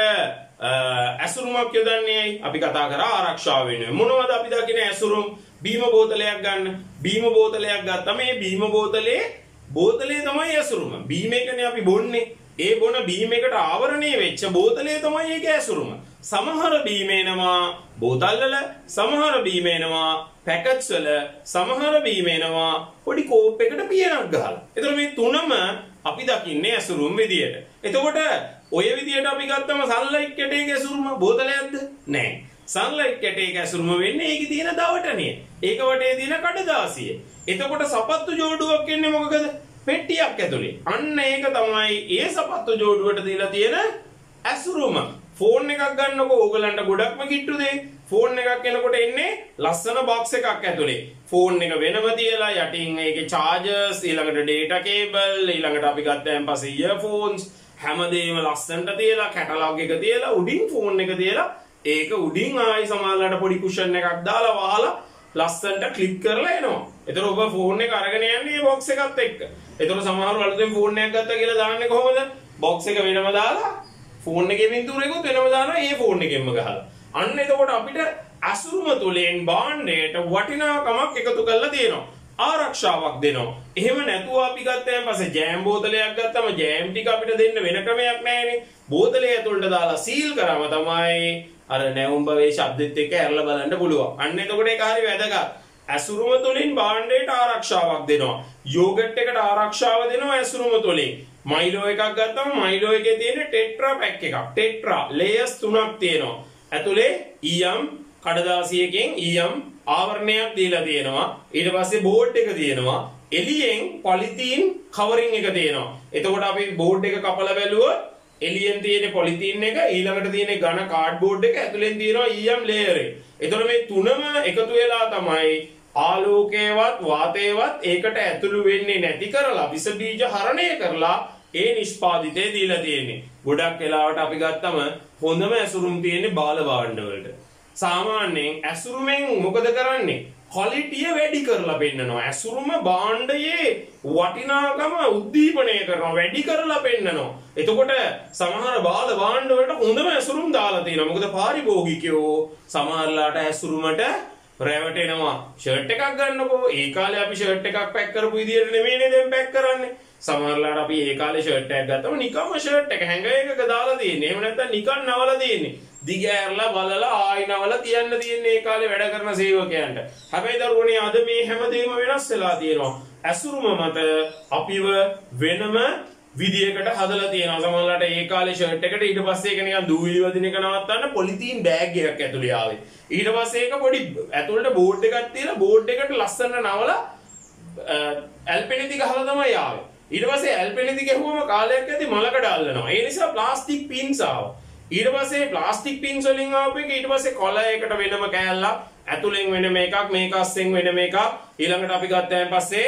ඇසුරුමක් යොදන්නේ අපි කතා කරා ආරක්ෂාව වෙනුවෙන්. මොනවද අපි දකින්නේ ඇසුරුම්? බීම බෝතලයක් ගන්න. බීම බෝතලයක් ගත්තම මේ බීම බෝතලේ තමයි ඇසුරුම. බීම එකනේ අපි බොන්නේ. ඒ බොන බීම එකට ආවරණය වෙච්ච බෝතලේ තමයි ඒකේ ඇසුරුම. සමහර බීම එනවා බෝතල් වල, සමහර බීම එනවා පැකට්ස් වල, සමහර බීම එනවා පොඩි කෝප් එකකට පියනක් ගහලා. ඒතර මේ තුනම අපි දකින්නේ ඇසුරුම් විදියට. එතකොට ඔය විදියට අපි ගත්තම සන්ලයිට් කැටයක ඇසුරුම බෝතලයක්ද? නෑ. සන්ලයිට් කැටයක ඇසුරුම වෙන්නේ ඒකේ තියෙන දවටණය. ඒක වටේ තියෙන කඩදාසිය. එතකොට සපත්තු ජෝඩුවක් එන්නේ මොකකද? පෙට්ටියක් ඇතුලේ. අන්න ඒක තමයි ඒ සපත්තු ජෝඩුවට දීලා තියෙන ඇසුරුම. ෆෝන් එකක් ගන්නකො ඕගලන්ට ගොඩක්ම කිට්ටු දෙයි. ෆෝන් එකක් එනකොට එන්නේ ලස්සන බොක්ස් එකක් ඇතුලේ. ෆෝන් එක වෙනම තියලා යටින් ඒකේ chargers, ඊළඟට data cable, ඊළඟට අපි ගත්තාන් පස්සේ earphones හැමදේම ලස්සනට තියලා කැටලොග් එක තියලා උඩින් ෆෝන් එක තියලා ඒක උඩින් ආයි සමානලට පොඩි කුෂන් එකක් දාලා වහලා ලස්සනට ක්ලික් කරලා එනවා. ඒතර ඔබ ෆෝන් එක අරගෙන යන්නේ මේ බොක්ස් එකත් එක්ක. ඒතර සමහරව අලුතෙන් ෆෝන් එකක් ගත්තා කියලා දාන්නේ කොහොමද? බොක්ස් එක වෙනම දාලා ෆෝන් එකේ පින්තූරයකුත් වෙනම දානවා ඒ ෆෝන් එකෙන්ම ගහලා. අන්න එතකොට අපිට අසුරුම තුලින් භාණ්ඩයට වටිනාකමක් එකතු කරලා තියෙනවා. ආරක්ෂාවක් දෙනවා. එහෙම නැතුව අපි ගත්තාන් පස්සේ ජෑම් බෝතලයක් ගත්තම ජෑම් ටික අපිට දෙන්න වෙන ක්‍රමයක් නැහැනේ. බෝතලේ ඇතුළට දාලා සීල් කරාම තමයි අර නැවුම් භවයේ ශබ්දෙත් එක්ක ඇරලා බලන්න පුළුවන්. අන්න එතකොට ඒක හරි වැදගත්. ඇසුරුම තුලින් භාණ්ඩයට ආරක්ෂාවක් දෙනවා. යෝගට් එකට ආරක්ෂාව දෙනවා ඇසුරුම තුලින්. මයිලෝ එකක් ගත්තම මයිලෝ එකේ තියෙන ටෙට්‍රා පැක් එකක්. ටෙට්‍රා ලේයර්ස් 3ක් තියෙනවා. ඇතුලේ ඊයම් කඩදාසියකින් ඊයම් ආවරණයක් දීලා තියෙනවා. ඊට පස්සේ බෝඩ් එක තියෙනවා. එළියෙන් පොලිතීන් කවරින් එක තියෙනවා. එතකොට අපි බෝඩ් එක කපලා බැලුවොත් එළියෙන් තියෙන පොලිතීන් එක, ඊළඟට තියෙන ඝන කාඩ්බෝඩ් එක, ඇතුලෙන් තියෙනවා ඊයම් ලේයර් එක. එතකොට මේ තුනම එකතු වෙලා තමයි ආලෝකයවත් වාතයවත් ඒකට ඇතුළු වෙන්නේ නැති කරලා විස බීජ හරණය කරලා ඒ නිෂ්පාදිතය දීලා තියෙන්නේ. ගොඩක් වෙලාවට අපි ගත්තම හොඳම ඇසුරුම් තියෙන්නේ බාල භාණ්ඩ වලට. සාමාන්‍යයෙන් ඇසුරුමෙන් මොකද කරන්නේ? ක්වොලිටිය වැඩි කරලා පෙන්නනවා. ඇසුරුම භාණ්ඩයේ වටිනාකම උද්දීපනය කරනවා, වැඩි කරලා පෙන්නනවා. එතකොට සමහර බාල භාණ්ඩ වලට හොඳම ඇසුරුම් දාලා තියෙනවා. මොකද පාරිභෝගිකයෝ සමහරලාට ඇසුරුමට රැවටෙනවා. ෂර්ට් එකක් ගන්නකෝ. ඒ කාලේ අපි ෂර්ට් එකක් පැක් කරපු විදියට නෙමෙයිනේ දැන් පැක් කරන්නේ. සමහරලාට අපි ඒ කාලේ ෂර්ට් එකක් ගත්තම නිකම්ම ෂර්ට් එක හැංගර් එකක දාලා තියෙන්නේ. එහෙම නැත්නම් නිකන් නවලා තියෙන්නේ. දිග ඇරලා බලලා ආයි නවලා තියන්න තියෙන්නේ ඒ කාලේ වැඩ කරන සේවකයන්ට. හැබැයි දරුවනේ අද මේ හැමදේම වෙනස් වෙලා තියෙනවා. ඇසුරුම මත අපිව වෙනම විදියකට හදලා තියෙනවා. සමහරලාට ඒ කාලේ ෂර්ට් එකට ඊට පස්සේ ඒක නිකන් දූවිලි වදින එක නවත්තන්න පොලිතීන් බෑග් එකක් ඇතුලේ ආවේ. ඊට පස්සේ ඒක පොඩි ඇතුළට බෝඩ් එකක් තියලා බෝඩ් එකට ලස්සන නවලා ඇල්පෙනිදි ගහලා තමයි ආවේ. ඊට පස්සේ ඇල්පෙනිදි ගැහුවම කාලයක් ඇති මලකඩ අල්ලනවා. ඒ නිසා ප්ලාස්ටික් පින්ස් ආවා. ඊට පස්සේ ප්ලාස්ටික් පින්ස් වලින් ආපු එක ඊට පස්සේ කොළ එකට වෙනම කෑල්ලක්, ඇතුලෙන් වෙනම එකක්, මේක අස්සෙන් වෙනම එකක්. ඊළඟට අපි ගත්තාන් පස්සේ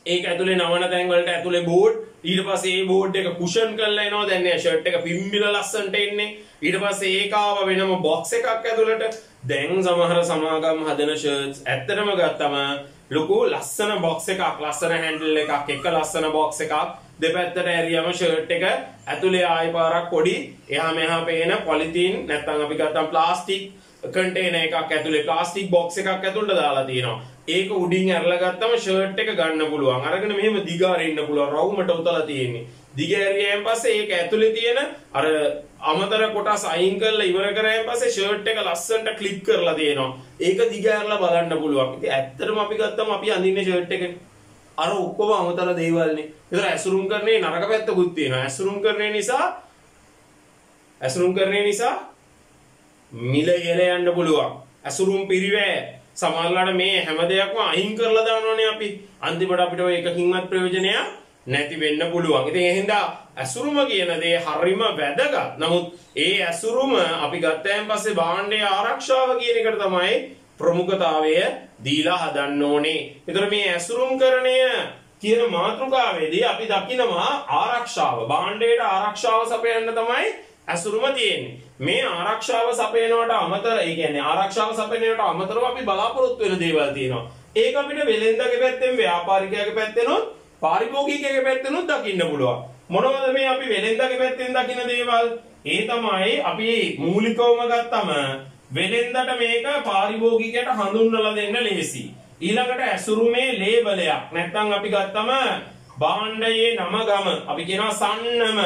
ඒක ඇතුලේ නවන තැන් වලට ඇතුලේ බෝඩ්, ඊට පස්සේ ඒ බෝඩ් එක කුෂන් කරලා එනවා. දැන් මේ ෂර්ට් එක පිම්බිලා ලස්සනට එන්නේ. ඊට පස්සේ ඒක ආව වෙනම බොක්ස් එකක් ඇතුලට. දැන් සමහර සමාගම් හදන ෂර්ට්ස් ඇත්තටම ගත්තම ලොකු ලස්සන බොක්ස් එකක්, ලස්සන හැන්ඩල් එකක්, එක ලස්සන බොක්ස් එකක්, දෙපැත්තට ඇරියම ෂර්ට් එක ඇතුලේ ආයි පාරක් පොඩි එහා මෙහා පේන පොලිතීන් නැත්නම් අපි ගත්තම ප්ලාස්ටික් කන්ටේනර් එකක් ඇතුලේ ප්ලාස්ටික් බොක්ස් එකක් ඇතුළට දාලා තියෙනවා. ඒක උඩින් ඇරලා ගත්තම ෂර්ට් එක ගන්න පුළුවන්. අරගෙන මෙහෙම දිගාරින්න පුළුවන්. රවුමට උතලා තියෙන්නේ. දිග ඇරියන් පස්සේ ඒක ඇතුලේ තියෙන අර අමතර කොටස් අයින් කරලා ඉවර කරායින් පස්සේ ෂර්ට් එක ලස්සනට ක්ලිප් කරලා තියෙනවා. ඒක දිග ඇරලා බලන්න පුළුවන්. ඉතින් ඇත්තටම අපි ගත්තම අපි අඳින්නේ ෂර්ට් එකනේ. අර ඔක්කොම අමතර දේවල්නේ. ඒතර ඇසුරුම් කරන්නේ නරක පැත්තකුත් තියෙනවා. ඇසුරුම් කරන්නේ නිසා මිල ඉහළ යන්න පුළුවන්. ඇසුරුම් පිරිවැය සමහරවිට මේ හැම දෙයක්ම අයින් කරලා දානවනේ අපි. අන්තිමට අපිට ඔය එකකින්වත් ප්‍රයෝජනයක් නැති වෙන්න පුළුවන්. ඉතින් ඒ හින්දා ඇසුරුම කියන දේ හරිම වැදගත්. නමුත් ඒ ඇසුරුම අපි ගත්තයන් පස්සේ භාණ්ඩයේ ආරක්ෂාව කියන එකට තමයි ප්‍රමුඛතාවය දීලා හදන්න ඕනේ. ඒතර මේ ඇසුරුම්කරණය කියන මාතෘකාවේදී අපි දකිනවා ආරක්ෂාව. භාණ්ඩයට ආරක්ෂාව සපයන්න තමයි ඇසුරුම තියෙන්නේ. මේ ආරක්ෂාව සපයනවට අමතර, ඒ කියන්නේ ආරක්ෂාව සපයනවට අමතරව අපි බලාපොරොත්තු වෙන දේවල් තියෙනවා. ඒක අපිට වෙලෙන්දගේ පැත්තෙන්, ව්‍යාපාරිකයාගේ පැත්තෙනොත්, පාරිභෝගිකයාගේ පැත්තෙනොත් දකින්න පුළුවන්. මොනවද මේ අපි වෙලෙන්දගේ පැත්තෙන් දකින්න දේවල්? ඒ තමයි අපි මූලිකවම ගත්තම වෙලෙන්දට මේක පාරිභෝගිකයට හඳුන්වලා දෙන්න ලේසි. ඊළඟට ඇසුරුමේ ලේබලයක් නැත්නම් අපි ගත්තම භාණ්ඩයේ නම ගම අපි කියනවා සන්නම.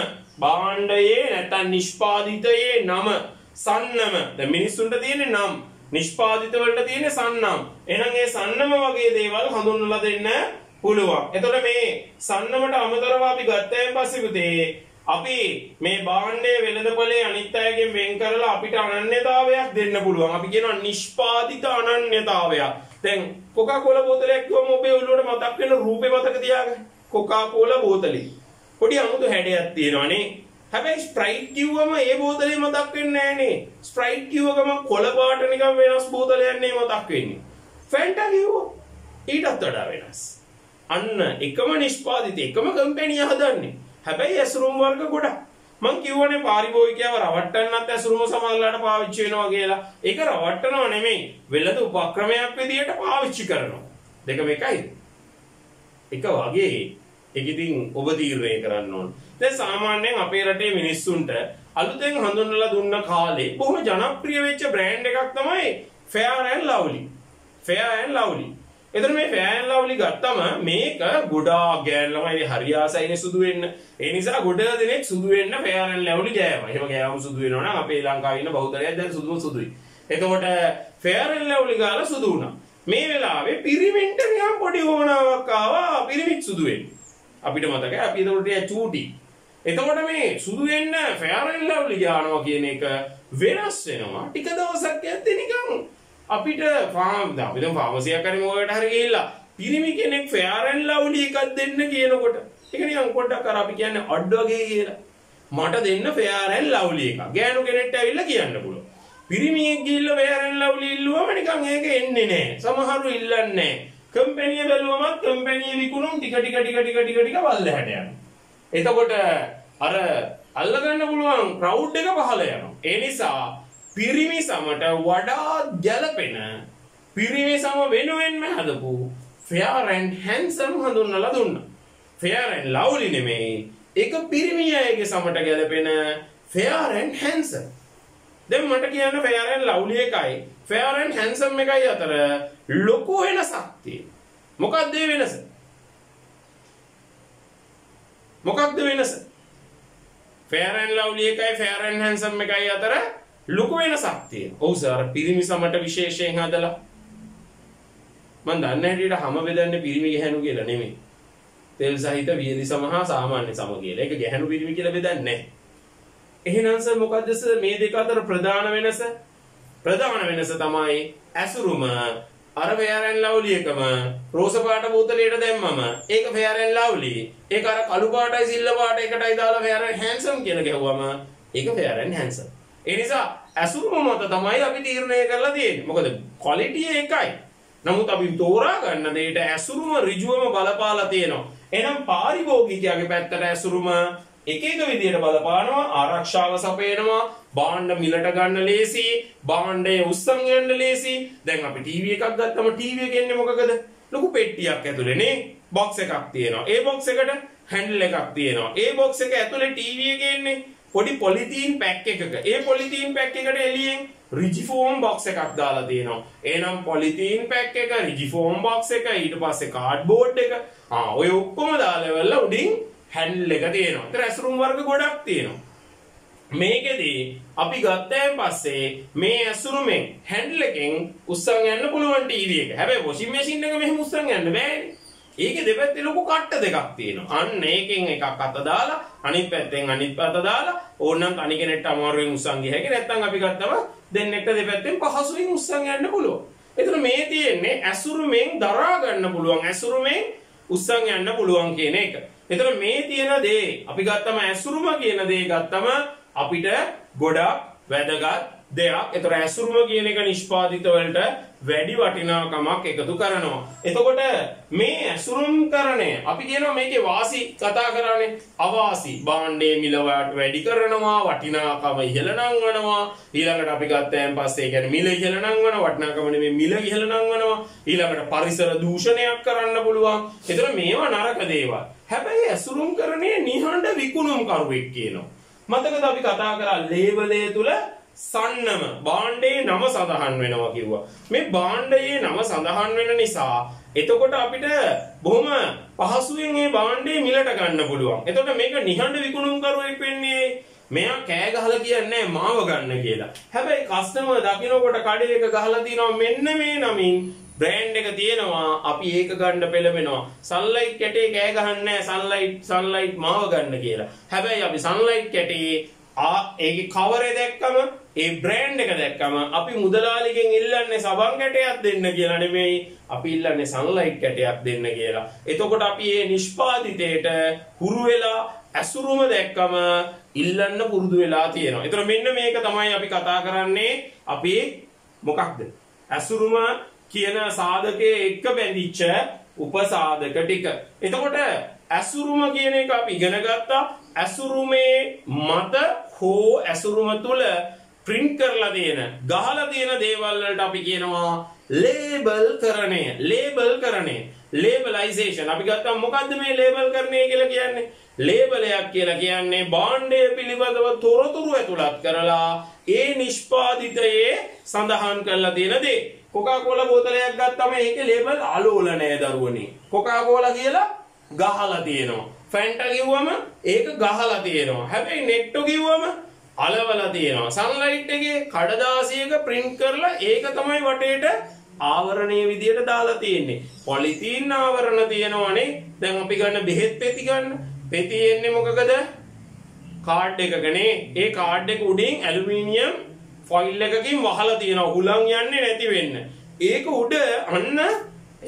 භාණ්ඩයේ නැත්නම් නිෂ්පාදිතයේ නම සන්නම. දැන් මිනිස්සුන්ට තියෙන නම්, නිෂ්පාදිත වලට තියෙන සන්නම්. එහෙනම් ඒ සන්නම වගේ දේවල් හඳුන්වලා දෙන්න පුළුවන්. එතකොට මේ සන්නමට අමතරව අපි ගත්තයින් පස්සේ පුතේ අපි මේ භාණ්ඩයේ වෙළඳපොලේ අනිත් අයගෙන් වෙන් කරලා අපිට අනන්‍යතාවයක් දෙන්න පුළුවන්. අපි කියනවා නිෂ්පාදිත අනන්‍යතාවයක්. දැන් කොකාකෝලා බෝතලයක් කිව්වම ඔබේ ඔළුවට මතක් වෙන රූපේ මතක තියාගන්න. කොකාකෝලා බෝතලේ පොඩි අමුතු හැඩයක් තියෙනවානේ. හැබැයි ස්ප්‍රයිට් කිව්වම ඒ බෝතලේ මතක් වෙන්නේ නැහනේ. ස්ප්‍රයිට් කිව්ව ගමන් කොළ පාට නිකන් වෙනස් බෝතලයක් නේ මතක් වෙන්නේ. ෆැන්ටා කිව්වොත් ඊටත් වඩා වෙනස්. අන්න එකම නිෂ්පාදිත එකම කම්පැනි හදන්නේ. හැබැයි ඇසුරුම් වර්ග ගොඩක්. මං කියවනේ පාරිභෝගිකයව රවට්ටන්නත් ඇසුරුම සමහරලාට පාවිච්චි වෙනවා කියලා. ඒක රවට්ටනව නෙමෙයි. වෙළඳ උපක්‍රමයක් විදියට පාවිච්චි කරනවා. දෙකම එකයිද? එක වගේ. ඒක ඉතින් ඔබ තීරණය කරන්න ඕන. දැන් සාමාන්‍යයෙන් අපේ රටේ මිනිස්සුන්ට අලුතෙන් හඳුන්වලා දුන්න කාලේ බොහොම ජනප්‍රිය වෙච්ච බ්‍රෑන්ඩ් එකක් තමයි Fair and Lovely. Fair and Lovely. එතන මේ Fair and Lovely ගත්තම මේක ගොඩාක් ගෑන් ළමයි හරි ආසයිනේ සුදු වෙන්න. ඒ නිසා ගොඩ දෙනෙක් සුදු වෙන්න Fair and Lovely ගෑවා. එහෙම ගෑවම සුදු වෙනවා නම් අපේ ලංකාවේ ඉන්න බහුතරයක් දැන් සුදුයි. එතකොට Fair and Lovely ගාලා සුදු වුණා. මේ වෙලාවේ පිරිමින්ට නිකන් පොඩි වමනාවක් ආවා පිරිමිත් සුදු වෙන්න. අපිට මතකයි අපි ඒකට චූටි. එතකොට මේ සුදු වෙන්න Fair and Lovely ගානවා කියන එක වෙනස් වෙනවා. ටික දවසක් යද්දී නිකන් අපිට අපි දැන් ෆාමසියක් හරි මොකකට හරි ගිහිල්ලා පිරිමි කෙනෙක් Fair and Lovely එකක් දෙන්න කියනකොට ඒක නිකන් පොඩ්ඩක් අර අපි කියන්නේ අඩ වගේ කියලා. මට දෙන්න Fair and Lovely එකක්. ගෑනු කෙනෙක්ට ඇවිල්ලා කියන්න පුළුවන්. පිරිමියෙක් ගිහිල්ලා Fair and Lovely ඉල්ලුවම නිකන් ඒක එන්නේ නැහැ. සමහරු ඉල්ලන්නේ නැහැ. කම්පැනි බැලුවමත් කම්පැනි විකුණුම් ටික වල්ල හැට යනවා. එතකොට අර අල්ලගන්න පුළුවන් ක්‍රවුඩ් එක පහළ යනවා. ඒ නිසා පිරිමි සමට වඩා ගැළපෙන පිරිමි සම වෙනුවෙන්ම හදපු Fair and Handsome හඳුන්වලා දුන්නා. Fair and Lovely නෙමෙයි. ඒක පිරිමි අයගේ සමට ගැළපෙන Fair and Handsome. දැන් මට කියන්න Fair and Lovely එකයි Fair and Handsome එකයි අතර ලොකු වෙනසක් තියෙනවා. මොකක්ද ඒ වෙනස? මොකක්ද වෙනස? Fair and Lovely එකයි Fair and Handsome එකයි අතර ලොකු වෙනසක් තියෙනවා. ඔව් සර් පිරිමි සමට විශේෂයෙන් හදලා මම දන්නේ හැටියට හැම බෙදන්නේ පිරිමි ගැහණු කියලා නෙමෙයි. තෙල් සහිත වියලි සම හා සාමාන්‍ය සම කියලා. ඒක ගැහණු පිරිමි කියලා බෙදන්නේ නැහැ. එහෙනම් සර් මොකද්ද සර් මේ දෙක අතර ප්‍රධාන වෙනස? ප්‍රධාන වෙනස තමයි ඇසුරුම. අර Fair and Lovely එකම රෝස පාට බෝතලයට දැම්මම ඒක Fair and Lovely. ඒක අර කළු පාටයි සිල්ල පාට එකටයි දාලා Fair and Handsome කියලා ගැහුවම ඒක Fair and Handsome. ඒ නිසා ඇසුරුම මත තමයි අපි තීරණය කරලා තියෙන්නේ. මොකද ක්වොලිටි එකයි. නමුත් අපි තෝරා ගන්න දෙයට ඇසුරුම ඍජුවම බලපාලා තියෙනවා. එහෙනම් පාරිභෝගිකයාගේ පැත්තට ඇසුරුම එක එක විදියට බලපානවා. ආරක්ෂාව සපයනවා, භාණ්ඩ මිලට ගන්න ලේසි, භාණ්ඩය උස්සන් යන්න ලේසි. දැන් අපි ටීවී එකක් ගත්තම ටීවී එකේ එන්නේ මොකකද? ලොකු පෙට්ටියක් ඇතුලේ නේ බොක්ස් එකක් තියෙනවා. ඒ බොක්ස් එකට හැන්ඩල් එකක් තියෙනවා. ඒ බොක්ස් එක ඇතුලේ ටීවී එකේ එන්නේ පොඩි පොලිතීන් පැක් එකක. ඒ පොලිතීන් පැක් එකට එළියෙන් රිජිෆෝම් බොක්ස් එකක් දාලා තියෙනවා. එහෙනම් පොලිතීන් පැක් එක, රිජිෆෝම් බොක්ස් එක, ඊට පස්සේ කාඩ්බෝඩ් එක. ඔය ඔක්කොම දාලා වෙලා උඩින් හැන්ඩල් එක තියෙනවා. ඒතර ඇසුරුම් වර්ග ගොඩක් තියෙනවා. මේකෙදී අපි ගත්තයින් පස්සේ මේ ඇසුරුමෙන් හැන්ඩල් එකෙන් උස්සන් යන්න පුළුවන් ටීවී එක. හැබැයි වොෂින් මැෂින් එක මෙහෙම උස්සන් යන්න බෑනේ. ඒකේ දෙපැත්තේ ලොකු කට්ට දෙකක් තියෙනවා. අන්න ඒකෙන් එකක් අත දාලා අනිත් පැත්තෙන් අනිත් අත දාලා ඕනනම් තනි කෙනෙක්ට අමාරුවෙන් උස්සන් ගිය හැකි. නැත්නම් අපි ගත්තම දෙන්නෙක්ට දෙපැත්තෙන් පහසුවෙන් උස්සන් යන්න පුළුවන්. එතන මේ තියෙන්නේ ඇසුරුමෙන් දරා ගන්න පුළුවන්, ඇසුරුමෙන් උස්සන් යන්න පුළුවන් කියන එක. එතන මේ තියෙන දේ අපි ගත්තම ඇසුරුම කියන දේ ගත්තම අපිට ගොඩක් වැදගත් දෙයක්. ඒතර ඇසුරුම කියන එක නිෂ්පාදිත වලට වැඩි වටිනාකමක් එකතු කරනවා. එතකොට මේ ඇසුරුම්කරණය අපි කියනවා මේකේ වාසි කතා කරන්නේ අවාසි. භාණ්ඩයේ මිල වැඩි කරනවා, වටිනාකම ඉහළ නංවනවා. ඊළඟට අපි ගත්තයන් පස්සේ ඒ කියන්නේ මිල ඉහළ නංවනවා, වටිනාකම නෙමෙයි මිල ඉහළ නංවනවා. ඊළඟට පරිසර දූෂණයක් කරන්න පුළුවන්. ඒතර මේවා නරක දේවල්. හැබැයි ඇසුරුම්කරණයේ නිහඬ විකුණුම් කරුවෙක් කියනවා. මතකද අපි කතා කරා ලේබලය තුල සන්නම භාණ්ඩයේ නම සඳහන් වෙනවා කිව්වා. මේ භාණ්ඩයේ නම සඳහන් වෙන නිසා එතකොට අපිට බොහොම පහසුවෙන් මේ භාණ්ඩේ මිලට ගන්න පුළුවන්. එතකොට මේක නිහඬ විකුණුම් කරුවෙක් වෙන්නේ මෙයා කෑ ගහලා කියන්නේ මාව ගන්න කියලා. හැබැයි කස්ටමර් දකින්නකොට කඩේ එක ගහලා තිනවා මෙන්න මේ නමින් බ්‍රෑන්ඩ් එක තියෙනවා, අපි ඒක ගන්න පෙළඹෙනවා. සන්ලයිට් කැටේ කෑ ගහන්නේ සන්ලයිට් මාව ගන්න කියලා. හැබැයි අපි සන්ලයිට් කැටේ ඒකේ කවර් එක දැක්කම, ඒ බ්‍රෑන්ඩ් එක දැක්කම අපි මුදලාලිගෙන් ඉල්ලන්නේ සබන් කැටයක් දෙන්න කියලා නෙමෙයි, අපි ඉල්ලන්නේ සන්ලයිට් කැටයක් දෙන්න කියලා. එතකොට අපි මේ නිෂ්පාදිතයට හුරු වෙලා ඇසුරුම දැක්කම ඉල්ලන්න පුරුදු වෙලා තියෙනවා. ඒතර මෙන්න මේක තමයි අපි කතා කරන්නේ. අපි මොකක්ද? ඇසුරුම කියන සාධකයේ එක්ක බැඳිච්ච උපසාධක ටික. එතකොට ඇසුරුම කියන එක අපි ඉගෙන ගත්තා. ඇසුරුමේ මත හෝ ඇසුරුම තුල print කරලා තියෙන, ගහලා තියෙන දේවල් වලට අපි කියනවා ලේබල් කරණය. ලේබල් කරණය, ලේබලයිසේෂන්. අපි ගත්තා මොකද්ද මේ ලේබල් කරණය කියලා කියන්නේ? ලේබලයක් කියලා කියන්නේ භාණ්ඩය පිළිබඳව තොරතුරු ඇතුළත් කරලා ඒ නිෂ්පාදිතයේ සඳහන් කරලා තියෙන දේ. කොකාකෝලා බෝතලයක් ගත්තම ඒකේ ලේබල් අලෝල නෑ දරුවනේ. කොකාකෝලා කියලා ගහලා තියෙනවා. ෆැන්ටා කිව්වම ඒක ගහලා තියෙනවා. හැබැයි නෙට්ටෝ කිව්වම අලවලා තියෙනවා. සන්ලයිට් එකේ කඩදාසියක print කරලා ඒක තමයි වටේට ආවරණයේ විදියට දාලා තියෙන්නේ. පොලිතීන් ආවරණ තියෙනවනේ. දැන් අපි ගන්න බෙහෙත් පෙති ගන්න. පෙති එන්නේ මොකකද? කාඩ් එකකනේ. ඒ කාඩ් එක උඩින් ඇලුමිනියම් ෆොයිල් එකකින් වහලා තියෙනවා හුලං යන්නේ නැති වෙන්න. ඒක උඩ අන්න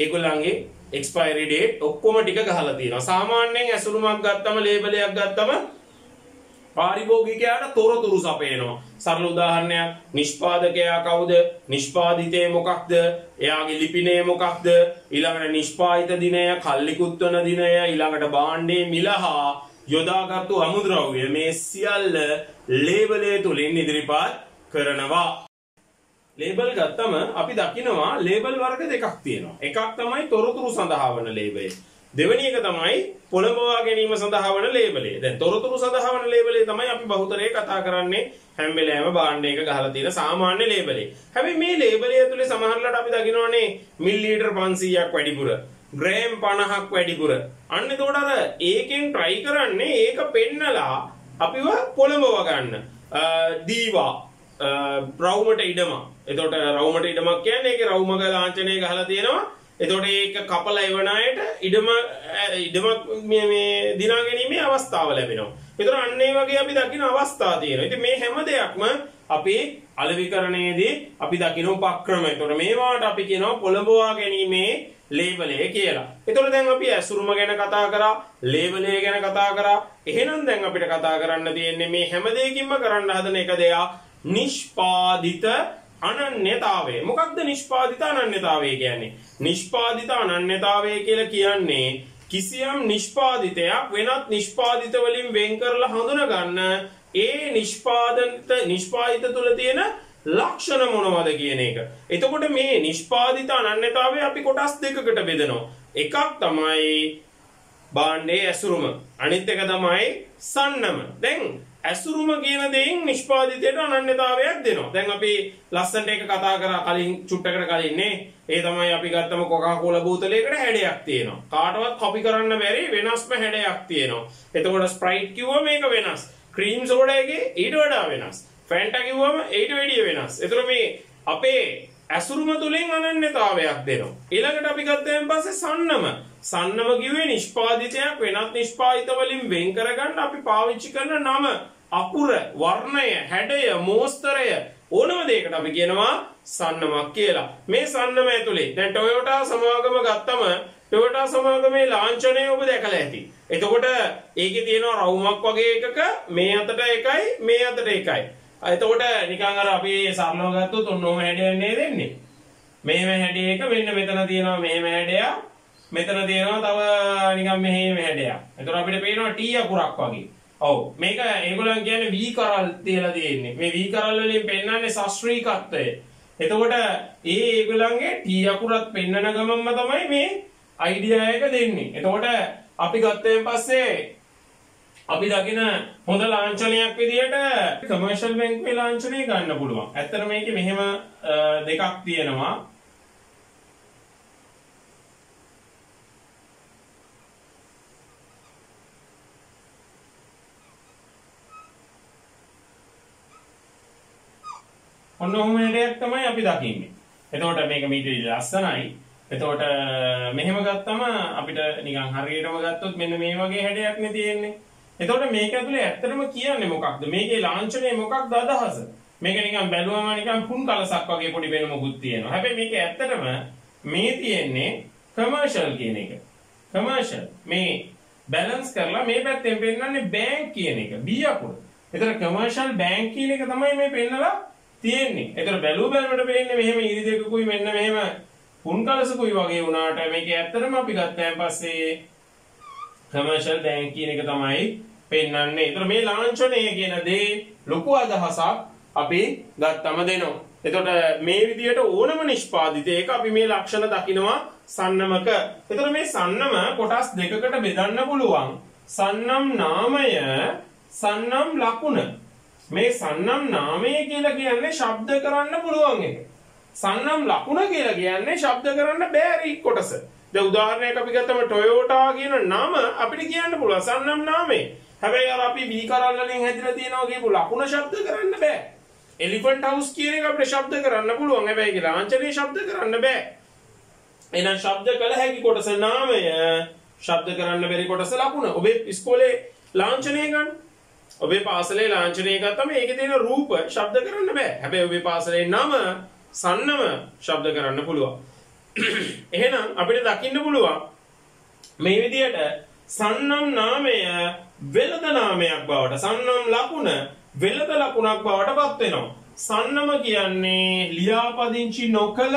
ඒගොල්ලන්ගේ expiry date ඔක්කොම ටික ගහලා තියෙනවා. සාමාන්‍යයෙන් ඇසුරුමක් ගත්තම, ලේබලයක් ගත්තම පාරිභෝගිකයාට තොරතුරු සපයනවා. සරල උදාහරණයක්, නිෂ්පාදකයා කවුද? නිෂ්පාදිතේ මොකක්ද? එයාගේ ලිපිනය මොකක්ද? ඊළඟට නිෂ්පාදිත දිනය, කල්ලිකුත් වන දිනය, ඊළඟට භාණ්ඩයේ මිල හා යොදාගත්තු අමුද්‍රව්‍ය, මේ සියල්ල ලේබලය තුලින් ඉදිරිපත් කරනවා. ලේබල් ගත්තම අපි දකිනවා ලේබල් වර්ග දෙකක් තියෙනවා. එකක් තමයි තොරතුරු සඳහා වන ලේබලය. දෙවෙනි එක තමයි පොළඹවා ගැනීම සඳහා වන ලේබලය. දැන් තොරතුරු සඳහා වන ලේබලය තමයි අපි බහුතරේ කතා කරන්නේ හැම වෙලාවෙම භාණ්ඩයක ගහලා තියෙන සාමාන්‍ය ලේබලය. හැබැයි මේ ලේබලය ඇතුලේ සමහරවිට අපි දකිනවානේ මිලිලීටර් 500ක් වැඩිපුර, ග්‍රෑම් 50ක් වැඩිපුර. අන්න එතකොට අර ඒකෙන් try කරන්නේ ඒක පෙන්නලා අපිව පොළඹව ගන්න. දීවා රවුමට ඉඩම. එතකොට රවුමට ඉඩමක් කියන්නේ ඒකේ රවුමක ලාංඡනය ගහලා තියෙනවා. එතකොට ඒක කපලා එවන අයට ඉඩමක් මේ දිනා ගැනීමේ අවස්ථාව ලැබෙනවා. ඒතර අන්න ඒ වගේ අපි දකින්න අවස්ථා තියෙනවා. ඉතින් මේ හැම දෙයක්ම අපි අලෙවිකරණයේදී අපි දකින්න උපක්‍රම. ඒතර මේවාට අපි කියනවා පොළඹවා ගැනීමේ ලේබලය කියලා. ඒතර දැන් අපි ඇසුරුම ගැන කතා කරා, ලේබලය ගැන කතා කරා. එහෙනම් දැන් අපිට කතා කරන්න තියෙන්නේ මේ හැම දෙයකින්ම කරන්න හදන එක දෙයක් නිෂ්පාදිත අනන්‍යතාවය. මොකක්ද නිෂ්පාදිත අනන්‍යතාවය කියන්නේ? නිෂ්පාදිත අනන්‍යතාවය කියලා කියන්නේ කිසියම් නිෂ්පාදිතයක් වෙනත් නිෂ්පාදිත වලින් වෙන් කරලා හඳුනා ගන්න ඒ නිෂ්පාදිත තුල තියෙන ලක්ෂණ මොනවද කියන එක. එතකොට මේ නිෂ්පාදිත අනන්‍යතාවය අපි කොටස් දෙකකට බෙදනවා. එකක් තමයි භාණ්ඩයේ ඇසුරුම. අනිත් එක තමයි සන්නම. දැන් ඇසුරුම කියන දෙයින් නිෂ්පාදිතයට අනන්‍යතාවයක් දෙනවා. දැන් අපි ලස්සනට එක කතා කරා කලින් චුට්ටකට කලින් නේ. ඒ තමයි අපි ගත්තම කොකාකෝලා බෝතලයකට හැඩයක් තියෙනවා. කාටවත් කොපි කරන්න බැරි වෙනස්ම හැඩයක් තියෙනවා. එතකොට ස්ප්‍රයිට් කිව්වම මේක වෙනස්. ක්‍රීම් සෝඩා එකේ ඊට වඩා වෙනස්. ෆැන්ටා කිව්වම ඊට වැඩිය වෙනස්. එතකොට මේ අපේ ඇසුරුම තුලින් අනන්‍යතාවයක් දෙනවා. ඊළඟට අපි ගත්තෙන් පස්සේ සන්නම. සන්නම කිව්වේ නිෂ්පාදිතයක් වෙනත් නිෂ්පාදිත වලින් වෙන් කරගන්න අපි පාවිච්චි කරන නම, අකුර, වර්ණය, හැඩය, මෝස්තරය ඕනම දෙයකට අපි කියනවා සන්නමක් කියලා. මේ සන්නම ඇතුලේ දැන් Toyota සමාගම ගත්තම Toyota සමාගමේ ලාංඡනය ඔබ දැකලා ඇති. එතකොට ඒකේ තියෙනවා රවුමක් වගේ එකක මේ අතට එකයි මේ අතට එකයි. එතකොට නිකන් අර අපි සරලව ගත්තොත් ඔන්නෝම හැඩයක් නේ දෙන්නේ. මෙහෙම හැඩයක මෙන්න මෙතන තියෙනවා මෙහෙම හැඩයක්. මෙතන තියෙනවා තව නිකන් මෙහෙම හැඩයක්. එතකොට අපිට පේනවා T අකුරක් වගේ. ඔව් මේක ඒගොල්ලන් කියන්නේ V කරල් තියලා තියෙන්නේ. මේ V කරල් වලින් පෙන්නන්නේ ශාස්ත්‍රීයත්වය. එතකොට ඒගොල්ලන්ගේ T අකුරත් පෙන්නන ගමන්ම තමයි මේ අයිඩියා එක දෙන්නේ. එතකොට අපි ගත්තෙන් පස්සේ අපි දකින හොඳ ලාංඡනයක් විදියට කමර්ෂල් බැංකුවේ ලාංඡනය ගන්න පුළුවන්. ඇත්තට මේකේ මෙහෙම දෙකක් තියෙනවා. ඔන්න ඔහොම හැඩයක් තමයි අපි දකින්නේ. එතකොට මේක මීට ලස්සනයි. එතකොට මෙහෙම ගත්තම අපිට නිකන් හරියටම ගත්තොත් මෙන්න මේ වගේ හැඩයක් නේ තියෙන්නේ. එතකොට මේක ඇතුලේ ඇත්තටම කියන්නේ මොකක්ද? මේකේ ලාංඡනය මොකක්ද අදහස? මේක නිකන් බැලුවම නිකන් පුන් කලසක් වගේ පොඩි වෙන මොකුත් තියෙනවා. හැබැයි මේක ඇත්තටම මේ තියෙන්නේ කමර්ෂල් කියන එක. කමර්ෂල් මේ බැලන්ස් කරලා මේ පැත්තෙන් පෙන්නන්නේ බැංක් කියන එක. B අකුර. එතන කමර්ෂල් බැංක් කියන එක තමයි මේ පෙන්නලා තියෙන්නේ. එතන බැලුවට පේන්නේ මෙහෙම ඉරි දෙකකුයි මෙන්න මෙහෙම පුන් කලසකුයි වගේ වුණාට මේක ඇත්තටම අපි ගත්තාන් පස්සේ කමර්ෂල් බැංක් කියන එක තමයි පෙන්වන්නේ. ඒතර මේ ලාංඡනය කියන දේ ලොකු අදහසක් අපි ගත්තම දෙනවා. එතකොට මේ විදිහට ඕනම නිෂ්පාදිතයක අපි මේ ලක්ෂණ දකිනවා සන්නමක. එතකොට මේ සන්නම කොටස් දෙකකට බෙදන්න පුළුවන්. සන්නම් නාමය, සන්නම් ලකුණ. මේ සන්නම් නාමය කියලා කියන්නේ ශබ්ද කරන්න පුළුවන් එක. සන්නම් ලකුණ කියලා කියන්නේ ශබ්ද කරන්න බැරි කොටස. දැන් උදාහරණයක් අපි ගත්තම Toyota කියන නම අපිට කියන්න පුළුවන් සන්නම් නාමය. හැබැයි අර අපි V කරල් වලින් හැදිලා තියෙනවා කියපු ලකුණ ශබ්ද කරන්න බෑ. එලිෆන්ට් හවුස් කියන එක අපිට ශබ්ද කරන්න පුළුවන්. හැබැයි ඒක ලාංඡනයේ ශබ්ද කරන්න බෑ. එහෙනම් ශබ්ද කළ හැකි කොටස නාමය, ශබ්ද කරන්න බැරි කොටස ලකුණ. ඔබේ ඉස්කෝලේ ලාංඡනය ගන්න. ඔබේ පාසලේ ලාංඡනය ගත්තම ඒකේ තියෙන රූප ශබ්ද කරන්න බෑ. හැබැයි ඔබේ පාසලේ නම සන්නම ශබ්ද කරන්න පුළුවන්. එහෙනම් අපිට දකින්න පුළුවන් මේ විදිහට සන්නම් නාමය වෙළඳ නාමයක් බවට, සන්නම් ලකුණ වෙළඳ ලකුණක් බවට පත් වෙනවා. සන්නම කියන්නේ ලියාපදිංචි නොකළ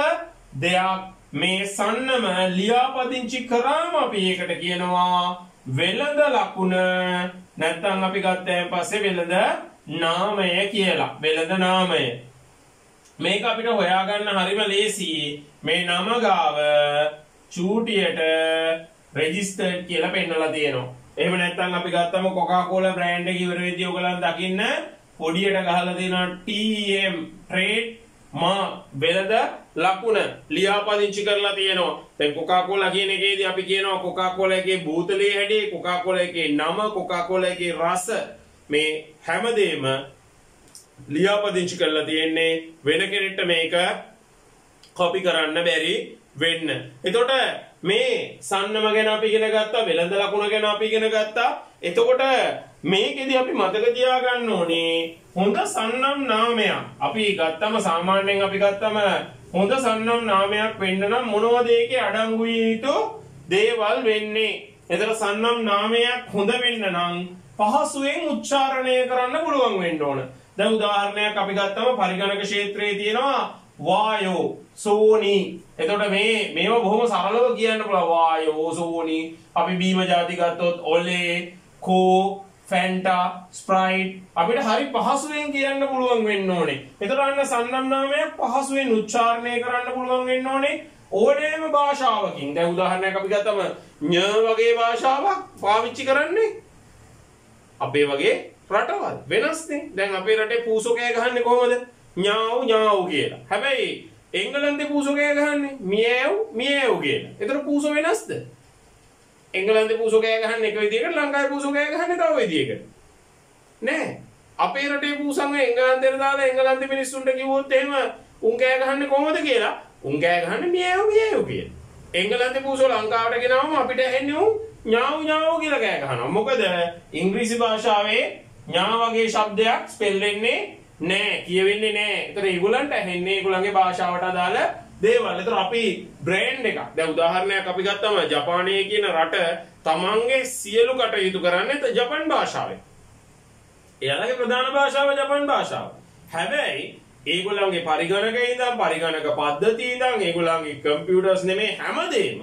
දෙයක්. මේ සන්නම ලියාපදිංචි කරාම අපි ඒකට කියනවා වෙළඳ ලකුණ. නැත්නම් අපි ගත්තාන් පස්සේ වෙළඳ නාමය කියලා. වෙළඳ නාමය. මේක අපිට හොයාගන්න හරිම ලේසි. මේ නම ගාව චූටියට රෙජිස්ටර්ඩ් කියලා පෙන්නලා තියෙනවා. එහෙම නැත්නම් අපි ගත්තම කොකාකෝලා බ්‍රෑන්ඩ් එක ඉවර වෙද්දී ඔයගලන් දකින්න පොඩියට ගහලා තියෙනවා TM ට්‍රේඩ් මා වෙළඳ ලකුණ ලියාපදිංචි කරලා තියෙනවා. දැන් කොකාකෝලා කියන එකේදී අපි කියනවා කොකාකෝලා එකේ බෝතලේ හැඩය, කොකාකෝලා එකේ නම, කොකාකෝලා එකේ රස, මේ හැමදේම ලියාපදිංචි කරලා තියෙන්නේ වෙන කෙනෙක්ට මේක කොපි කරන්න බැරි වෙන්න. එතකොට මේ සන්නම ගැන අපි ඉගෙන ගත්තා, වෙළඳ ලකුණ ගැන අපි ඉගෙන ගත්තා. එතකොට මේකෙදි අපි මතක තියාගන්න ඕනේ හොඳ සන්නම් නාමයක් අපි ගත්තම සාමාන්‍යයෙන් අපි ගත්තම හොඳ සන්නම් නාමයක් වෙන්න නම් මොනවද ඒකේ අඩංගු යුතු දේවල් වෙන්නේ? එතන සන්නම් නාමයක් හොඳ වෙන්න නම් පහසුවෙන් උච්චාරණය කරන්න පුළුවන් වෙන්න ඕන. දැන් උදාහරණයක් අපි ගත්තම පරිගණක ක්ෂේත්‍රයේ තියෙනවා වායෝ සෝනි. එතකොට මේවා බොහොම සරලව කියන්න පුළුවන්. වායෝ සෝනි. අපි බීම ಜಾති ගත්තොත් ඔලේ කෝ ෆැන්ටා ස්ප්‍රයිට් අපිට හරි පහසුවෙන් කියන්න පුළුවන් වෙන්න ඕනේ. එතකොට අන්න සන්නම් නාමයක් පහසුවෙන් උච්චාරණය කරන්න පුළුවන් වෙන්න ඕනේ ඕනෑම භාෂාවකින්. දැන් උදාහරණයක් අපි ගත්තම ඤ වගේ භාෂාවක් පාවිච්චි කරන්නේ අපේ වගේ රටවල් වෙනස්නේ. දැන් අපේ රටේ පූසෝ කෑ ගහන්නේ කොහොමද? ඤාව් ඤාව් කියලා. හැබැයි එංගලන්තේ පූසෝ කෑ ගහන්නේ මියව් මියව් කියලා. ඒතර පූසෝ වෙනස්ද? එංගලන්තේ පූසෝ කෑ ගහන්නේ එක විදියකට, ලංකාවේ පූසෝ කෑ ගහන්නේ තව විදියකට. නෑ. අපේ රටේ පූසන් එංගලන්තේට දාලා එංගලන්තේ මිනිස්සුන්ට කිව්වොත් එහෙම උන් කෑ ගහන්නේ කොහොමද කියලා? උන් කෑ ගහන්නේ මියව් මියව් කියලා. එංගලන්තේ පූසෝ ලංකාවට ගෙනාවම අපිට ඇහෙන්නේ උන් ඤාව් ඤාව් කියලා කෑ ගහනවා. මොකද ඉංග්‍රීසි භාෂාවේ ඤා වගේ શબ્දයක් ස්පෙල් වෙන්නේ නෑ, කියවෙන්නේ නෑ. ඒතර ඒගොල්ලන්ට ඇහෙන්නේ ඒගොල්ලන්ගේ භාෂාවට අදාළ දේවල්. ඒතර අපි බ්‍රෑන්ඩ් එකක්. දැන් උදාහරණයක් අපි ගත්තම ජපානයේ කියන රට තමන්ගේ සියලු කටයුතු කරන්නේ ජපන් භාෂාවෙන්. එයාලගේ ප්‍රධාන භාෂාව ජපන් භාෂාව. හැබැයි ඒගොල්ලන්ගේ පරිගණකයේ ඉඳන් පරිගණක පද්ධතියේ ඉඳන් ඒගොල්ලන්ගේ කම්පියුටර්ස් නෙමේ හැමදේම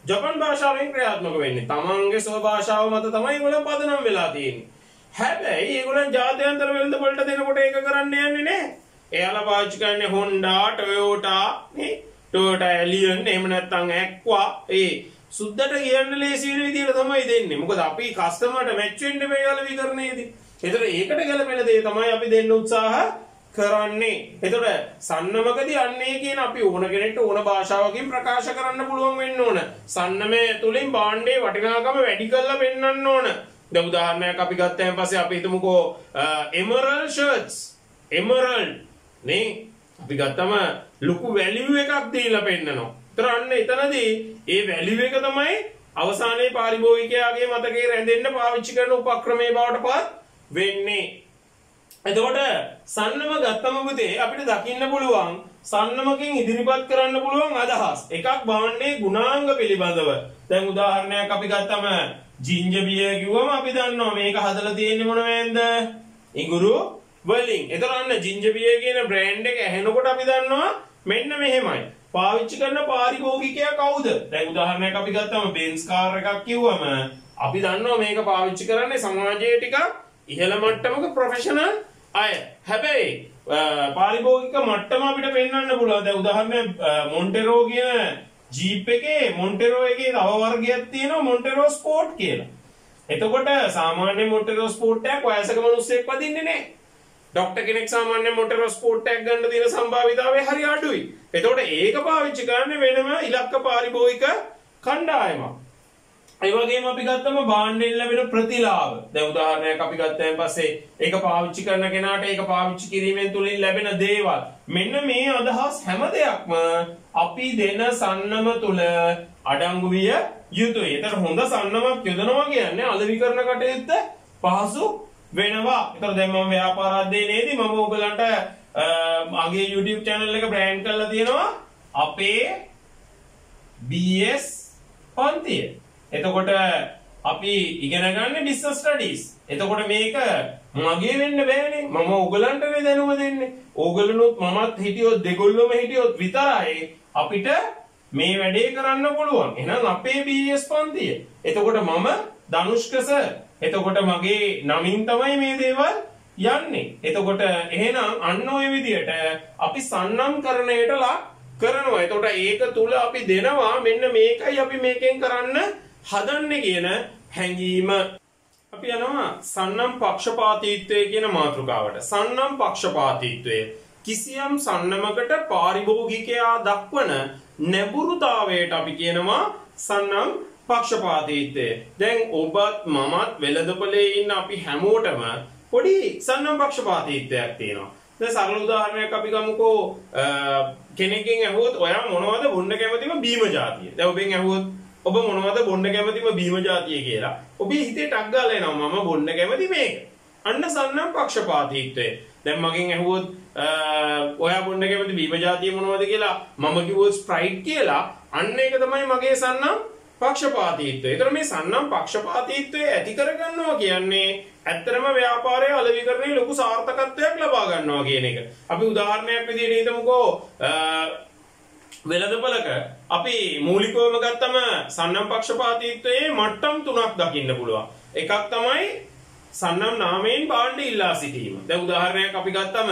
ජපන් භාෂාවෙන් ක්‍රියාත්මක වෙන්නේ. තමන්ගේ ස්ව භාෂාව මත තමයි ඒගොල්ලන් පදනම් වෙලා තියෙන්නේ. හැබැයි ඒගොල්ලන් ජාත්‍යන්තර වෙළඳ පොළට දෙනකොට ඒක කරන්න යන්නේ නැහැ. එයාලා පාවිච්චි කරන්නේ Honda, Toyota, නේ? Toyota Allion එහෙම නැත්නම් Aqua. ඒ සුද්දට කියන්න ලේසි වෙන විදිහට තමයි දෙන්නේ. මොකද අපි කස්ටමර්ට මැච් වෙන්න බෑ යාළ විතරනේදී. ඒතර ඒකට ගැලපෙන දේ තමයි අපි දෙන්න උත්සාහ කරන්නේ. ඒතර සන්නමකදී අන්නේ කියන අපි ඕන කෙනෙක්ට ඕන භාෂාවකින් ප්‍රකාශ කරන්න පුළුවන් වෙන්න ඕන. සන්නමේ තුලින් භාණ්ඩේ වටිනාකම වැඩි කරලා පෙන්වන්න ඕන. දැන් උදාහරණයක් අපි ගත්තාන් පස්සේ අපි හිතමුකෝ එමරල්ඩ් ෂර්ට්ස් එමරල්ඩ් නේ අපි ගත්තම ලොකු වැලියු එකක් දීලා පෙන්නනවා. ඒතර අන්න එතනදී ඒ වැලියු එක තමයි අවසානයේ පාරිභෝගිකයාගේ මතකයේ රැඳෙන්න පාවිච්චි කරන උපක්‍රමයේ බවට පත් වෙන්නේ. එතකොට සන්නම ගත්තම පුතේ අපිට දකින්න පුළුවන් සන්නමකින් ඉදිරිපත් කරන්න පුළුවන් අදහස්. එකක් භාණ්ඩේ ගුණාංග පිළිබඳව. දැන් උදාහරණයක් අපි ගත්තම ජින්ජර් බියර් කිව්වම අපි දන්නවා මේක හදලා තියෙන්නේ මොනවෙන්ද? ඉඟුරු වලින්. ඒතර අන්න ජින්ජර් බියර් කියන බ්‍රෑන්ඩ් එක ඇහෙනකොට අපි දන්නවා මෙන්න මෙහෙමයි. පාවිච්චි කරන පාරිභෝගිකයා කවුද? දැන් උදාහරණයක් අපි ගත්තම බෙන්ස් කාර් එකක් කිව්වම අපි දන්නවා මේක පාවිච්චි කරන්නේ සමාජයේ ටිකක් ඉහළ මට්ටමක ප්‍රොෆෙෂනල් අය. හැබැයි පාරිභෝගික මට්ටම අපිට පෙන්වන්න පුළුවන්. දැන් උදාහරණයක් මොන්ටෙරෝ කියන ජීප් එකේ මොන්ටෙරෝ එකේ තව වර්ගයක් තියෙනවා මොන්ටෙරෝ ස්පෝර්ට් කියලා. එතකොට සාමාන්‍ය මොන්ටෙරෝ ස්පෝර්ට් එකක් වයසක මිනිස්සෙක් වදින්නේ නැහැ. ડોක්ටර් කෙනෙක් සාමාන්‍ය මොන්ටෙරෝ ස්පෝර්ට් එකක් ගන්න තියෙන සම්භාවිතාවය හරි අඩුයි. එතකොට ඒක පාවිච්චි කරන්නේ වෙනම ඉලක්ක පාරිභෝගික කණ්ඩායමක්. ඒ වගේම අපි ගත්තම භාණ්ඩෙන් ලැබෙන ප්‍රතිලාභ. දැන් උදාහරණයක් අපි ගත්තාන් පස්සේ ඒක පාවිච්චි කරන කෙනාට ඒක පාවිච්චි කිරීමෙන් තුලින් ලැබෙන දේවල්. මෙන්න මේ අදහස් හැම දෙයක්ම අපි දෙන සන්නම තුල අඩංගු විය යුතුයි. ඒතර හොඳ සන්නමක් යොදනවා කියන්නේ අලෙවිකරණ කටයුත්ත පහසු වෙනවා. ඒතර දැන් මම ව්‍යාපාර අධ්‍යයනයේදී මම ඔයගලන්ට මගේ YouTube channel එක බ්‍රෑන්ඩ් කරලා තියෙනවා අපේ BS පන්තිය. එතකොට අපි ඉගෙන ගන්න business studies. එතකොට මේක මගේ වෙන්න බෑනේ. මම ඔයගලන්ටනේ දැනුම දෙන්නේ. ඕගලනොත් මමත් හිටියොත් දෙගොල්ලොම හිටියොත් විතරයි අපිට මේ වැඩේ කරන්න පුළුවන්. එහෙනම් අපේ BS පන්තිය. එතකොට මම ධනුෂ්ක සර්. එතකොට මගේ නමින් තමයි මේ දේවල් යන්නේ. එතකොට එහෙනම් අන්න ඔය විදියට අපි සන්නම් කරණයට ලක් කරනවා. එතකොට ඒක තුල අපි දෙනවා මෙන්න මේකයි අපි මේකෙන් කරන්න හදන්නේ කියන හැඟීම. අපි යනවා සන්නම් පක්ෂපාතීත්වය කියන මාතෘකාවට. සන්නම් පක්ෂපාතීත්වය කිසියම් සන්නමකට පාරිභෝගිකයා දක්වන නැඹුරුතාවයට අපි කියනවා සන්නම් පක්ෂපාතීත්වය. දැන් ඔබත් මමත් වෙළඳපොලේ ඉන්න අපි හැමෝටම පොඩි සන්නම් පක්ෂපාතීත්වයක් තියෙනවා. දැන් සරල උදාහරණයක් අපි ගමුකෝ කෙනෙක්ගෙන් අහුවොත් ඔයා මොනවද බොන්න කැමතිම බීම જાතිය. දැන් ඔබෙන් අහුවොත් ඔබ මොනවද බොන්න කැමතිම බීම જાතිය කියලා. ඔබේ හිතේ ටක් ගාලා එනවා මම බොන්න කැමති මේක. අන්න සන්නම් පක්ෂපාතීත්වය. දැන් මගෙන් අහුවොත් ඔයා බොන්න කැමති බීම જાතිය මොනවද කියලා මම කිව්වොත් ස්ප්‍රයිට් කියලා. අන්න ඒක තමයි මගේ සන්නම් පක්ෂපාතීත්වය. ඒතර මේ සන්නම් පක්ෂපාතීත්වය ඇති කරගන්නවා කියන්නේ ඇත්තටම ව්‍යාපාරයේ අලෙවිකරණයේ ලොකු සාර්ථකත්වයක් ලබා ගන්නවා කියන එක. අපි උදාහරණයක් විදිහට හිතමුකෝ වෙළඳපළක අපි මූලිකවම ගත්තම සන්නම් පක්ෂපාතීත්වයේ මට්ටම් තුනක් දකින්න පුළුවන්. එකක් තමයි සන්නම් නාමයෙන් භාණ්ඩ ඉල්ලා සිටීම. දැන් උදාහරණයක් අපි ගත්තම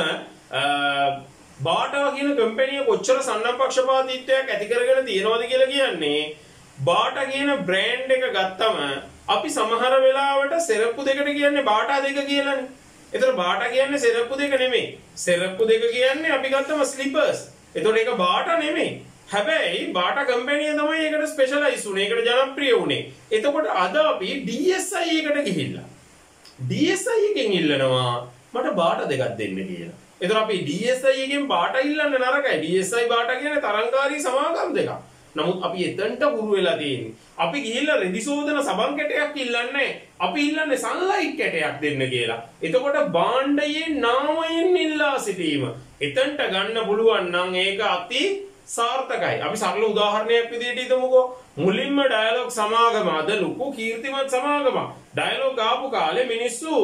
බාටා කියන කම්පැනි කොච්චර සන්නම් පක්ෂපාතීත්වයක් ඇති කරගෙන තියෙනවද කියලා කියන්නේ බාටා කියන බ්‍රෑන්ඩ් එක ගත්තම අපි සමහර වෙලාවට සෙරප්පු දෙකට කියන්නේ බාටා දෙක කියලානේ. ඒතර බාටා කියන්නේ සෙරප්පු දෙක නෙමෙයි. සෙරප්පු දෙක කියන්නේ අපි ගත්තම ස්ලිපර්ස්. ඒතකොට ඒක බාටා නෙමෙයි. හැබැයි බාටා කම්පැනි තමයි ඒකට ස්පෙෂලායිස් උනේ. ඒකට ජනප්‍රිය උනේ. එතකොට අද අපි DSI එකට ගිහිල්ලා DSI එකෙන් ඉල්ලනවා මට බාටා දෙකක් දෙන්න කියලා. එතකොට අපි DSI එකෙන් බාටා ඉල්ලන්න නරකයි. DSI බාටා කියන්නේ තරංකාරී සමාගම් දෙකක්. නමුත් අපි එතනට හුරු වෙලා තියෙන්නේ. අපි ගිහිල්ලා රෙදි සෝදන සබන් කැටයක් ඉල්ලන්නේ. අපි ඉල්ලන්නේ සන්ලයිට් කැටයක් දෙන්න කියලා. එතකොට භාණ්ඩයේ නාමයෙන් ඉල්ලා සිටීම. එතනට ගන්න පුළුවන් නම් ඒක අති සාර්ථකයි. අපි සරල උදාහරණයක් විදිහට හිතමුකෝ. මුලින්ම ඩයලොග් සමාගම අද ලොකු කීර්තිමත් සමාගම. ඩයලොග් ආපු කාලේ මිනිස්සු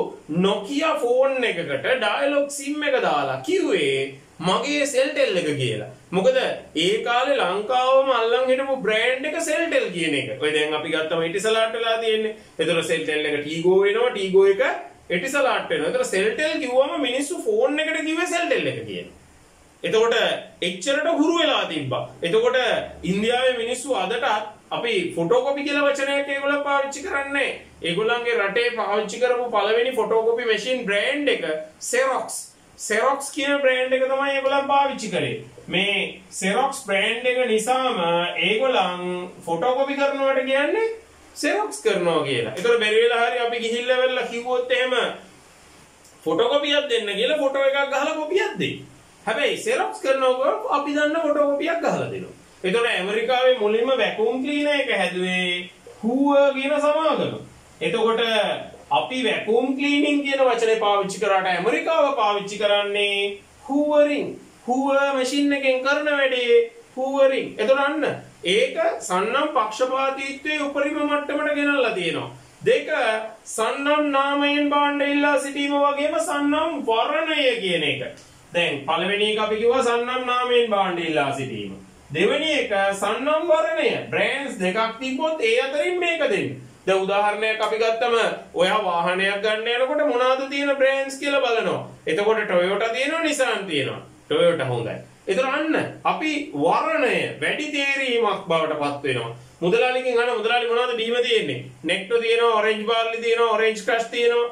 Nokia ෆෝන් එකකට ඩයලොග් SIM එක දාලා කිව්වේ මගේ සෙල්ටෙල් එක කියලා. මොකද ඒ කාලේ ලංකාවම අල්ලන් හිටපු බ්‍රෑන්ඩ් එක සෙල්ටෙල් කියන එක. ඔය දැන් අපි ගත්තම ඉටිසලාට් වෙලා තියෙන්නේ. ඒතර සෙල්ටෙල් එක ටීගෝ වෙනවා. ටීගෝ එක ඉටිසලාට් වෙනවා. ඒතර සෙල්ටෙල් කිව්වම මිනිස්සු ෆෝන් එකට කිව්වේ සෙල්ටෙල් එක කියලා. එතකොට එච්චරට හුරු වෙලා තිබ්බා. එතකොට ඉන්දියාවේ මිනිස්සු අදට අපි ෆොටෝකොපි කියලා වචනයක් ඒගොල්ලෝ පාවිච්චි කරන්නේ. ඒගොල්ලන්ගේ රටේ පාවිච්චි කරපු පළවෙනි ෆොටෝකොපි මැෂින් බ්‍රෑන්ඩ් එක Xerox කියන බ්‍රෑන්ඩ් එක තමයි ඒගොල්ලන් පාවිච්චි කරේ. මේ Xerox බ්‍රෑන්ඩ් එක නිසාම ඒගොල්ලන් ෆොටෝකොපි කරනවට කියන්නේ Xerox කරනවා කියලා. ඒතර බැරි වෙලා හරි අපි ගිහිල්ලා වෙලා කිව්වොත් එහෙම ෆොටෝකොපියක් දෙන්න කියලා ෆොටෝ එකක් ගහලා කොපියක් දෙයි. හැබැයි Xerox කරනවා අපි දන්න ෆොටෝකොපියක් ගහලා දෙනවා. ඒතකොට ඇමරිකාවේ මුලින්ම වැකුම් ක්ලීනර් එක හැදුවේ Hoover කියන සමාගම. එතකොට අපි වැකුම් ක්ලීනින් කියන වචනේ පාවිච්චි කරාට ඇමරිකාව පාවිච්චි කරන්නේ Hoovering. Hoover මැෂින් එකෙන් කරන වැඩේ Hoovering. එතකොට අන්න ඒක සන්නම් පක්ෂපාතීත්වයේ උපරිම මට්ටමට ගෙනල්ලා තියෙනවා. දෙක සන්නම් නාමයෙන් භාණ්ඩ ඉල්ලා සිටීම වගේම සන්නම් වර්ණය කියන එක. දැන් පළවෙනි එක අපි කිව්වා සන්නම් නාමයෙන් භාණ්ඩ ඉල්ලා සිටීම. දෙවෙනි එක සන්නම් වර්ණය. බ්‍රෑන්ඩ්ස් දෙකක් තිබ්බොත් ඒ අතරින් මේක දෙන්න. දැන් උදාහරණයක් අපි ගත්තම ඔයා වාහනයක් ගන්න යනකොට මොනවද තියෙන බ්‍රෑන්ඩ්ස් කියලා බලනවා. එතකොට Toyota තියෙනවා, Nissan තියෙනවා. Toyota හොඳයි. ඒතර අන්න අපි වර්ණය වැඩි තේරීමක් බවට පත් වෙනවා. මුදලාලිගෙන් අහන මුදලාලි මොනවද බීම තියෙන්නේ? Necto තියෙනවා, Orange Barley තියෙනවා, Orange Crush තියෙනවා.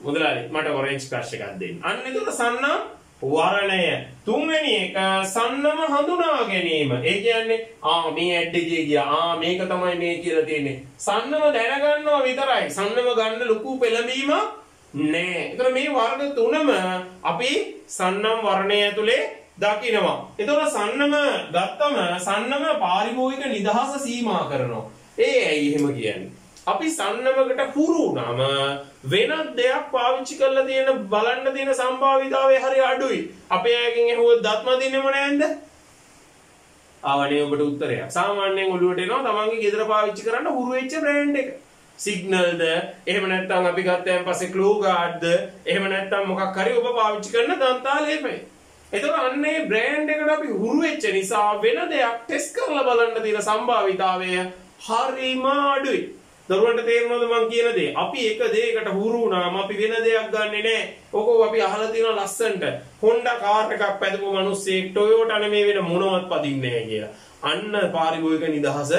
මුදලාලි මට Orange Crush එකක් දෙන්න. අන්න ඒතර සන්නම් වර්ණය. තුන්වෙනි එක සන්නම හඳුනා ගැනීම. ඒ කියන්නේ මේ ඇඩ් එකේ ගියා. මේක තමයි මේ කියලා තියෙන්නේ. සන්නම දැනගන්නවා විතරයි. සන්නම ගන්න ලොකු පෙළඹීමක් නෑ. ඒතර මේ වර්ග තුනම අපි සන්නම් වර්ණය ඇතුලේ දකිනවා. ඒතකොට සන්නම ගත්තම සන්නම පාරිභෝගික නිදහස සීමා කරනවා. ඇයි එහෙම කියන්නේ? අපි සන්නමකට හුරු වුණාම වෙනත් දෙයක් පාවිච්චි කරලා තියෙන බලන්න තියෙන සම්භාවිතාවය හරි අඩුයි. අපේ අයගෙන් ඇහුවොත් දත්ම දින්නෙම නැන්ද? ආවනේ ඔබට උත්තරයක්. සාමාන්‍යයෙන් ඔළුවට එනවා තමන්ගේ ගෙදර පාවිච්චි කරන්න හුරු වෙච්ච බ්‍රෑන්ඩ් එක. සිග්නල්ද එහෙම නැත්නම් අපි ගත්තයන් පස්සේ ක්ලූ ගාඩ්ද එහෙම නැත්නම් මොකක් හරි ඔබ පාවිච්චි කරන දන්තාලේපය. එතකොට අන්නේ බ්‍රෑන්ඩ් එකට අපි හුරු වෙච්ච නිසා වෙන දෙයක් ටෙස්ට් කරලා බලන්න තියෙන සම්භාවිතාවය හරිම අඩුයි. දරුවන්ට තේරෙනවද මං කියන දේ? අපි එක දෙයකට හුරු වුණාම අපි වෙන දෙයක් ගන්නෙ නෑ. ඔකෝ අපි අහලා තියෙන ලස්සන්ට Honda කාර් එකක් පැදපු මිනිස්සෙක් Toyota නෙමෙයි වෙන මොනවත් පදින්නේ නෑ කියලා. අන්න පාරිභෝගික නිදහස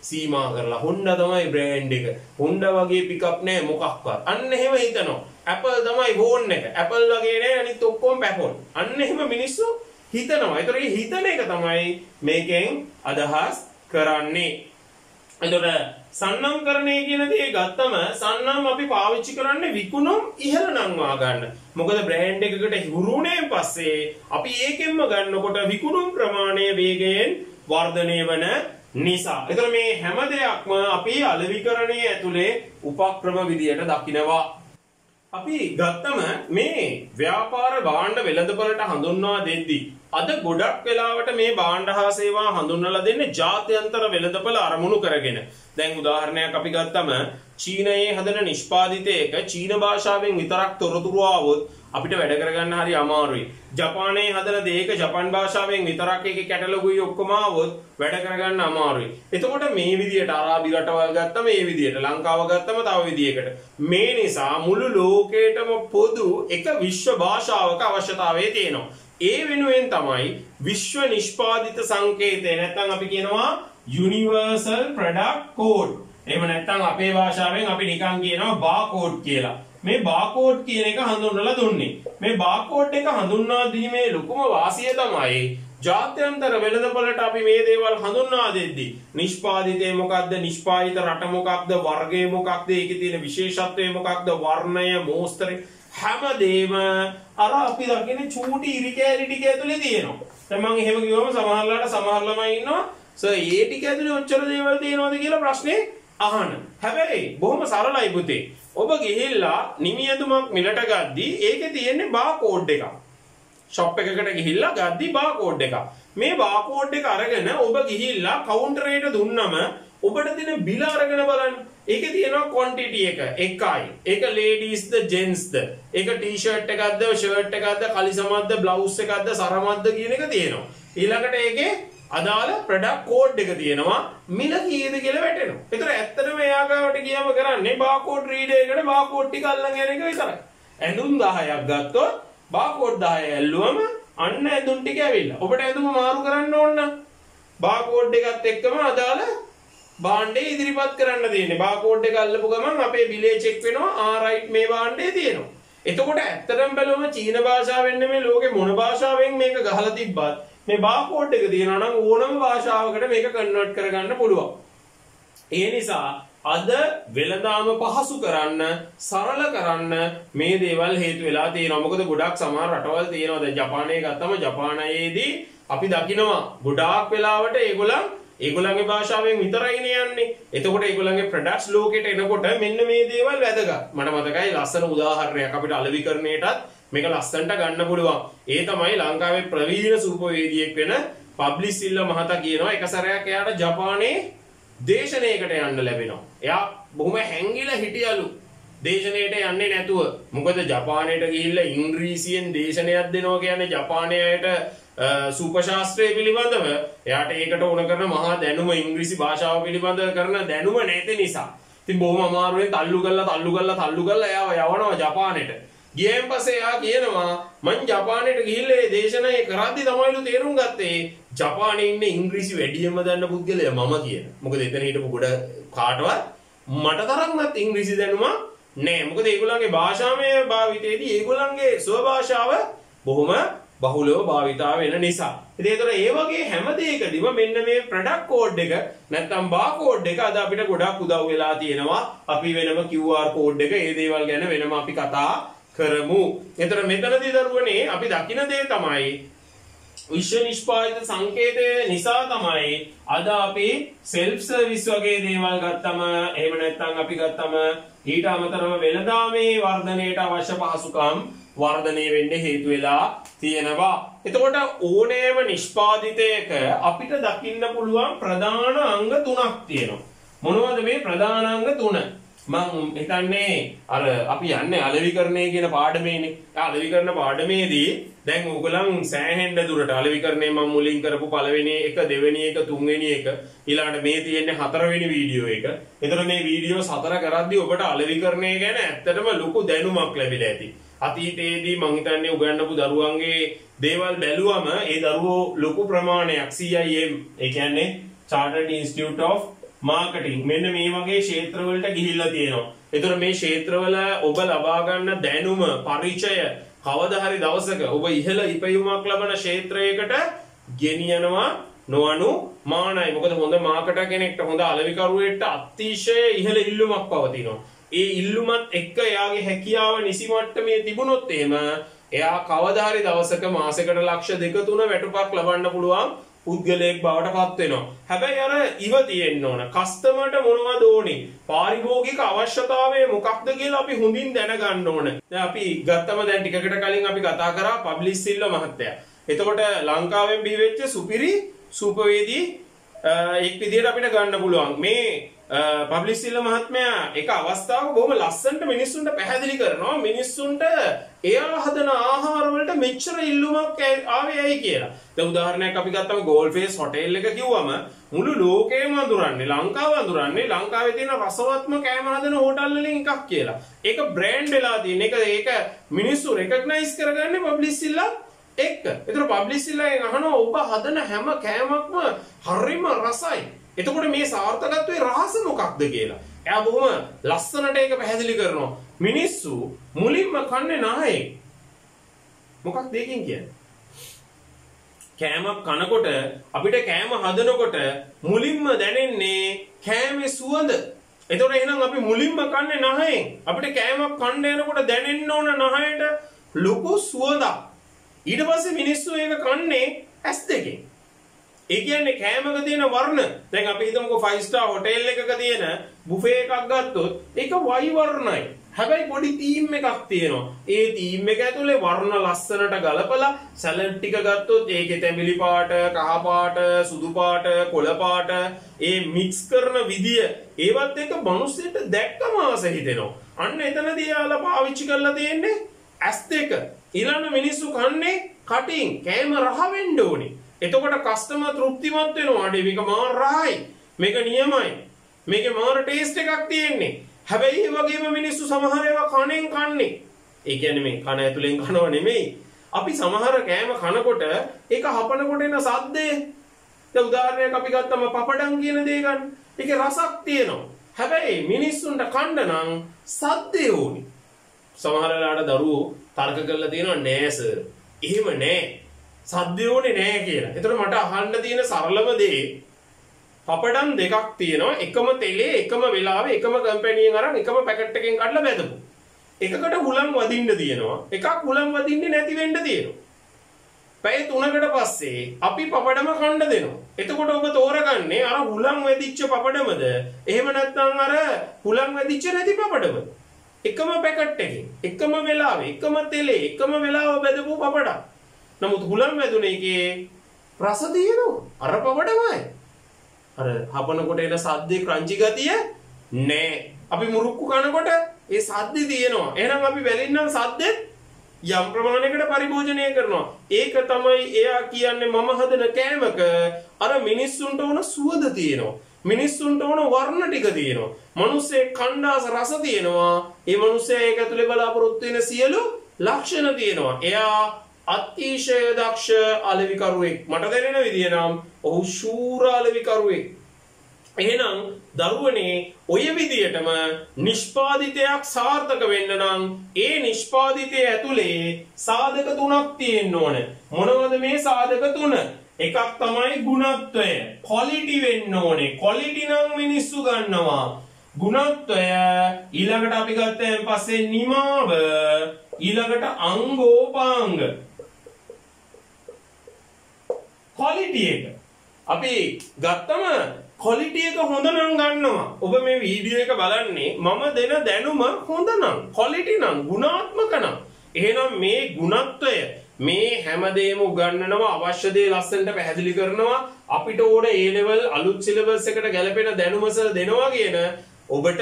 සීමා කරලා Honda තමයි බ්‍රෑන්ඩ් එක. Honda වගේ පිකප් නෑ මොකක්වත්. අන්න එහෙම හිතනවා. Apple තමයි ෆෝන් එක. Apple වගේ නෑ අනිත් ඔක්කොම Apple. අන්න එහෙම මිනිස්සු හිතනවා. ඒතර මේ හිතන එක තමයි මේකෙන් අදහස් කරන්නේ. එතකොට සන්නම්කරණය කියන දේ ගත්තම සන්නම් අපි පාවිච්චි කරන්නේ විකුණුම් ඉහළ නංවා ගන්න. මොකද බ්‍රෑන්ඩ් එකකට හුරුුණෙන් පස්සේ අපි ඒකෙන්ම ගන්නකොට විකුණුම් ප්‍රමාණය වේගයෙන් වර්ධනය වන නිසා. එතකොට මේ හැම දෙයක්ම අපි අලෙවිකරණය ඇතුලේ උපක්‍රම විදියට දකිනවා. අපි ගත්තම මේ ව්‍යාපාර භාණ්ඩ වෙළඳපළට හඳුන්වා දෙද්දී අද ගොඩක් වෙලාවට මේ භාණ්ඩ හා සේවා හඳුන්වලා දෙන්නේ ජාත්‍යන්තර වෙළඳපොළ අරමුණු කරගෙන. දැන් උදාහරණයක් අපි ගත්තම චීනයේ හදන නිෂ්පාදිතයක චීන භාෂාවෙන් විතරක් තොරතුරු ආවොත් අපිට වැඩ කරගන්න හරි අමාරුයි. ජපානයේ හදන දෙයක ජපන් භාෂාවෙන් විතරක් ඒකේ කැටලොගුයි ඔක්කොම ආවොත් වැඩ කරගන්න අමාරුයි. එතකොට මේ විදියට අරාබි රටවල් ගත්තම මේ විදියට ලංකාව ගත්තම තව විදියකට. මේ නිසා මුළු ලෝකේටම පොදු එක විශ්ව භාෂාවක අවශ්‍යතාවය තියෙනවා. ඒ වෙනුවෙන් තමයි විශ්ව නිෂ්පාදිත සංකේතය නැත්නම් අපි කියනවා Universal Product Code. එහෙම නැත්නම් අපේ භාෂාවෙන් අපි නිකන් කියනවා බාකෝඩ් කියලා. මේ බාකෝඩ් කියන එක හඳුන්වලා දුන්නේ. මේ බාකෝඩ් එක හඳුන්වා දීමේ ලොකුම වාසිය තමයි ජාත්‍යන්තර වෙළඳපොළට අපි මේ දේවල් හඳුන්වා දෙද්දී නිෂ්පාදිතේ මොකක්ද, නිෂ්පාදිත රට මොකක්ද, වර්ගය මොකක්ද, ඒකේ තියෙන විශේෂත්වය මොකක්ද, වර්ණය, මෝස්තරය හැමදේම අර අපි දකින්නේ චූටි ඉරි කැලි ටික ඇතුලේ තියෙනවා. දැන් මම එහෙම කිව්වම සමහර ළමයි ඉන්නවා සර් ඒ ටික ඇතුලේ ඔච්චර දේවල් තියෙනවද කියලා ප්‍රශ්නේ අහන. හැබැයි බොහොම සරලයි පුතේ. ඔබ ගිහිල්ලා නිමියතුමක් මිලට ගද්දී ඒකේ තියෙන්නේ බාකෝඩ් එකක්. ෂොප් එකකට ගිහිල්ලා ගද්දී බාකෝඩ් එකක්. මේ බාකෝඩ් එක අරගෙන ඔබ ගිහිල්ලා කවුන්ටරේට දුන්නම ඔබට තියෙන බිල අරගෙන බලන්න. ඒකේ තියෙනවා quantity එක එකයි. ඒක ladiesද gentsද? ඒක t-shirt එකක්ද, shirt එකක්ද, කලිසමක්ද, blouse එකක්ද, සරමක්ද කියන එක තියෙනවා. ඊළඟට ඒකේ අදාළ product code එක තියෙනවා. මිල කීයද කියලා වැටෙනවා. ඒතර ඇත්තටම එයා ගාවට ගියම කරන්නේ barcode reader එකට barcode ටික අල්ලන් යන එක විතරයි. ඇඳුම් 10ක් ගත්තොත් barcode 10 ඇල්ලුවම අන්න ඇඳුම් ටික ඇවිල්ලා. ඔබට ඇඳුම මාරු කරන්න ඕන නම් barcode එකත් එක්කම අදාළ භාණ්ඩේ ඉදිරිපත් කරන්න තියෙන්නේ. බාකෝඩ් එක අල්ලපු ගමන් අපේ බිලේ චෙක් වෙනවා. ආ මේ භාණ්ඩේ තියෙනවා. එතකොට ඇත්තටම බැලුවම චීන භාෂාවෙන් නෙමෙයි ලෝකේ මොන භාෂාවෙන් මේක ගහලා තිබ්බත් මේ බාකෝඩ් එක තියෙනවා නම් ඕනම භාෂාවකට මේක කන්වර්ට් කරගන්න පුළුවන්. ඒ නිසා අද වෙළඳාම පහසු කරන්න, සරල කරන්න මේ දේවල් හේතු වෙලා තියෙනවා. මොකද ගොඩක් සමහර රටවල් තියෙනවා. දැන් ජපානයේ ගත්තම ජපානයේදී අපි දකිනවා ගොඩාක් වෙලාවට ඒගොල්ලන්ගේ භාෂාවෙන් විතරයිනේ යන්නේ. එතකොට ඒගොල්ලන්ගේ ප්‍රොඩක්ට්ස් ලෝකෙට එනකොට මෙන්න මේ දේවල් වැදගත්. මට මතකයි ලස්සන උදාහරණයක් අපිට අලෙවිකරණයටත් මේක ලස්සනට ගන්න පුළුවන්. ඒ තමයි ලංකාවේ ප්‍රවීණ සූපවේදියෙක් වෙන පබ්ලිස් සිල්වා මහතා කියනවා එක සැරයක් එයාට ජපානයේ දේශනයකට යන්න ලැබෙනවා. එයා බොහොම හැංගිලා හිටියලු දේශනයට යන්නේ නැතුව. මොකද ජපානයට ගිහිල්ලා ඉංග්‍රීසියෙන් දේශනයක් දෙනවා කියන්නේ ජපානයට සූප ශාස්ත්‍රය පිළිබඳව එයාට ඒකට ඕන කරන මහා දැනුම ඉංග්‍රීසි භාෂාව පිළිබඳව කරන දැනුම නැති නිසා ඉතින් බොහොම අමාරුවෙන් තල්ලු කරලා එයාව යවනවා ජපානයට. ගියන් පස්සේ එයා කියනවා මං ජපානයට ගිහිල්ලා ඒ දේශනය කරද්දි තමයිලු තේරුම් ගත්තේ ජපානයේ ඉන්න ඉංග්‍රීසි වැඩියෙන්ම දන්න පුද්ගලයා මම කියන. මොකද එතන හිටපු ගොඩ කාටවත් මට තරම්වත් ඉංග්‍රීසි දැනුම නෑ. මොකද ඒගොල්ලන්ගේ භාෂාමය භාවිතයේදී ඒගොල්ලන්ගේ ස්ව භාෂාව බොහොම බහුලව භාවිතා වෙන නිසා. ඉතින් ඒතර ඒ වගේ හැම දෙයකදීම මෙන්න මේ ප්‍රොඩක්ට් කෝඩ් එක නැත්නම් බාකෝඩ් එක අද අපිට ගොඩක් උදව් වෙලා තියෙනවා. අපි වෙනම QR කෝඩ් එක ඒ දේවල් ගැන වෙනම අපි කතා කරමු. ඒතර මෙතනදී දරුවනේ අපි දකින දේ තමයි විශ්ව නිෂ්පාදිත සංකේතය නිසා තමයි අද අපි self service වගේ දේවල් ගත්තම එහෙම නැත්නම් අපි ගත්තම ඊට අමතරව වෙළඳාමේ වර්ධනයට අවශ්‍ය පහසුකම් වර්ධනය වෙන්න හේතු වෙලා තියෙනවා. එතකොට ඕනෑම නිෂ්පාදිතයක අපිට දකින්න පුළුවන් ප්‍රධාන අංග තුනක් තියෙනවා. මොනවද මේ ප්‍රධාන අංග තුන? මම හිතන්නේ අර අපි යන්නේ අලෙවිකරණය කියන පාඩමේනේ. අලෙවිකරණ පාඩමේදී දැන් ඕගොල්ලන් සෑහෙන්න දුරට අලෙවිකරණය මම මුලින් කරපු පළවෙනි එක, දෙවෙනි එක, තුන්වෙනි එක ඊළඟට මේ තියෙන්නේ හතරවෙනි වීඩියෝ එක. එතකොට මේ වීඩියෝ 4 කරද්දී ඔබට අලෙවිකරණය ගැන ඇත්තටම ලොකු දැනුමක් ලැබිලා ඇති. අතීතයේදී මම හිතන්නේ උගන්වපු දරුවන්ගේ දේවල් බැලුවම ඒ දරුවෝ ලොකු ප්‍රමාණයක් CIM ඒ කියන්නේ Chartered Institute of Marketing මෙන්න මේ වගේ ක්ෂේත්‍රවලට ගිහිල්ලා තියෙනවා. ඒතර මේ ක්ෂේත්‍රවල ඔබ ලබා ගන්න දැනුම පරිචය කවදා හරි දවසක ඔබ ඉහළ ඉපයුමක් ලබන ක්ෂේත්‍රයකට ගෙනියනවා නොඅනුමානයි. මොකද හොඳ මාකටර් කෙනෙක්ට හොඳ අලෙවිකරුවෙක්ට අතිශය ඉහළ ඉල්ලුමක් පවතිනවා. ඒ ඉල්ලුමත් එක්ක එයාගේ හැකියාව නිසි මට්ටමේ තිබුණොත් එහෙම එයා කවදා හරි දවසක මාසෙකට ලක්ෂ 2-3 වැටුපක් ලබන්න පුළුවන් පුද්ගලයෙක් බවට පත් වෙනවා. හැබැයි අර ඉව තියෙන්න ඕන. කස්ටමර්ට මොනවද ඕනේ? පාරිභෝගික අවශ්‍යතාවය මොකක්ද කියලා අපි හොඳින් දැනගන්න ඕන. දැන් අපි ගත්තම දැන් ටිකකට කලින් අපි කතා කරා පබ්ලිස් සිල්වා මහත්තයා. එතකොට ලංකාවෙන් බිහි වෙච්ච සුපිරි සූපවේදී එක් විදිහට අපිට ගන්න පුළුවන්. මේ පබ්ලිසිල්ල මහත්මයා එක අවස්ථාවක බොහොම ලස්සනට මිනිස්සුන්ට පැහැදිලි කරනවා මිනිස්සුන්ට එයා හදන ආහාර වලට මෙච්චර ඉල්ලුමක් ආවේ ඇයි කියලා. දැන් උදාහරණයක් අපි ගත්තම ගෝල්ෆේස් හොටෙල් එක කිව්වම මුළු ලෝකෙම අඳුරන්නේ ලංකාව අඳුරන්නේ ලංකාවේ තියෙන රසවත්ම කෑම හදන හෝටල් වලින් එකක් කියලා. ඒක බ්‍රෑන්ඩ් වෙලා තියෙන. ඒක මිනිස්සු රෙකග්නයිස් කරගන්නේ පබ්ලිසිල්ලත් එක්ක. ඒතර පබ්ලිසිල්ලෙන් අහනවා ඔබ හදන හැම කෑමක්ම හරිම රසයි. එතකොට මේ සාර්ථකත්වයේ රහස මොකක්ද කියලා. එයා බොහොම ලස්සනට ඒක පැහැදිලි කරනවා. මිනිස්සු මුලින්ම කන්නේ නැහැ. මොකක්ද ඒකෙන් කියන්නේ? කෑමක් කනකොට අපිට කෑම හදනකොට මුලින්ම දැනෙන්නේ කෑමේ සුවඳ. එතකොට එහෙනම් අපි මුලින්ම කන්නේ නැහැ. අපිට කෑමක් කන්න යනකොට දැනෙන්න ඕන නැහැට ලොකු සුවඳක්. ඊට පස්සේ මිනිස්සු ඒක කන්නේ ඇස් දෙකෙන්. ඒ කියන්නේ කෑමක තියෙන වර්ණ. දැන් අපි හිතමුකෝ 5 star hotel එකක තියෙන බුෆේ එකක් ගත්තොත් ඒක වයි වර්ණයි. හැබැයි පොඩි තීම් එකක් තියෙනවා. ඒ තීම් එක ඇතුලේ වර්ණ ලස්සනට ගලපලා සැලඩ් ටික ගත්තොත් ඒකේ තැඹිලි පාට, කහ පාට, සුදු පාට, කොළ පාට ඒ මික්ස් කරන විදිය ඒවත් එක මිනිස්සුන්ට දැක්කම ආස හිතෙනවා. අන්න එතනදී යාලා පාවිච්චි කරලා තියෙන්නේ ඇස් දෙක. ඊළඟ මිනිස්සු කන්නේ කටින්. කෑම රහ වෙන්න ඕනේ. එතකොට කස්ටමර් තෘප්තිමත් වෙනවා. අනේ මේක මාර රහයි. මේක නියමයි. මේකේ මාර ටේස්ට් එකක් තියෙන්නේ. හැබැයි ඒ වගේම මිනිස්සු සමහර ඒවා කණෙන් කන්නේ. ඒ කියන්නේ මේ කන ඇතුලෙන් කනව නෙමෙයි. අපි සමහර කෑම කනකොට ඒක හපනකොට එන සද්දේ. දැන් උදාහරණයක් අපි ගත්තම පපඩම් කියන දේ ගන්න. ඒකේ රසක් තියෙනවා. හැබැයි මිනිස්සුන්ට කන්න නම් සද්දේ ඕනි. සමහර වෙලාවට දරුවෝ තර්ක කරලා තියෙනවා නෑ සර්. එහෙම නෑ. සද්දේ ඕනේ නෑ කියලා. ඒතර මට අහන්න තියෙන සරලම දේ පපඩම් දෙකක් තියෙනවා. එකම තෙලේ එකම වෙලාවේ එකම කම්පැනියෙන් අරන් එකම පැකට් එකෙන් කඩලා බැදපු. එකකට හුලම් වදින්න තියෙනවා. එකක් හුලම් වදින්නේ නැති වෙන්න තියෙනවා. පැය 3කට පස්සේ අපි පපඩම කන්න දෙනවා. එතකොට ඔබ තෝරගන්නේ අර හුලම් වැදිච්ච පපඩමද? එහෙම නැත්නම් අර හුලම් වැදිච්ච නැති පපඩමද? එකම පැකට් එකකින් එකම වෙලාවේ එකම තෙලේ එකම වෙලාව බෙදපු පපඩම්. නමුත් හුලම් වැදුන එකේ රස තියෙනවා. අර පපඩමයි. අර හපනකොට එන සද්දේ ක්‍රන්චි ගතිය නෑ. අපි මුරුක්කු කනකොට ඒ සද්දේ තියෙනවා. එහෙනම් අපි වැලින්නම් සද්දෙත් යම් ප්‍රමාණයකට පරිභෝජනය කරනවා. ඒක තමයි එයා කියන්නේ මම හදන කෑමක අර මිනිස්සුන්ට ඕන සුවඳ තියෙනවා. මිනිස්සුන්ට ඕන වර්ණ ටික තියෙනවා. මිනිස්සේ කණ්ඩාස රස තියෙනවා. ඒ මිනිස්සේ ඒක ඇතුලේ බලාපොරොත්තු වෙන සියලු ලක්ෂණ තියෙනවා. එයා අතිශය දක්ෂ අලෙවිකරුවෙක්. මට දැනෙන විදිය නම් ඔහු ශූර අලෙවිකරුවෙක්. එහෙනම් දරුවනේ ඔය විදියටම නිෂ්පාදිතයක් සාර්ථක වෙන්න නම් ඒ නිෂ්පාදිතය ඇතුලේ සාධක තුනක් තියෙන්න ඕන. මොනවද මේ සාධක තුන? එකක් තමයි ගුණත්වය. ක්වොලිටි වෙන්න ඕනේ. ක්වොලිටි නම් මිනිස්සු ගන්නවා. ගුණත්වය ඊළඟට අපි ගත්තෙන් පස්සේ නිමාව ඊළඟට අංගෝපාංග. ක්වොලිටි එක අපි ගත්තම ක්වොලිටි එක හොඳ නම් ගන්නවා. ඔබ මේ වීඩියෝ එක බලන්නේ මම දෙන දැනුම හොඳ නම් ක්වොලිටි නම් ගුණාත්මක නම් එහෙනම් මේ ගුණත්වය මේ හැමදේම උගන්වනවා. අවශ්‍ය දේ ලස්සනට පැහැදිලි කරනවා. අපිට ඕන A level අලුත් සිලබස් එකට ගැලපෙන දැනුමසල දෙනවා කියන ඔබට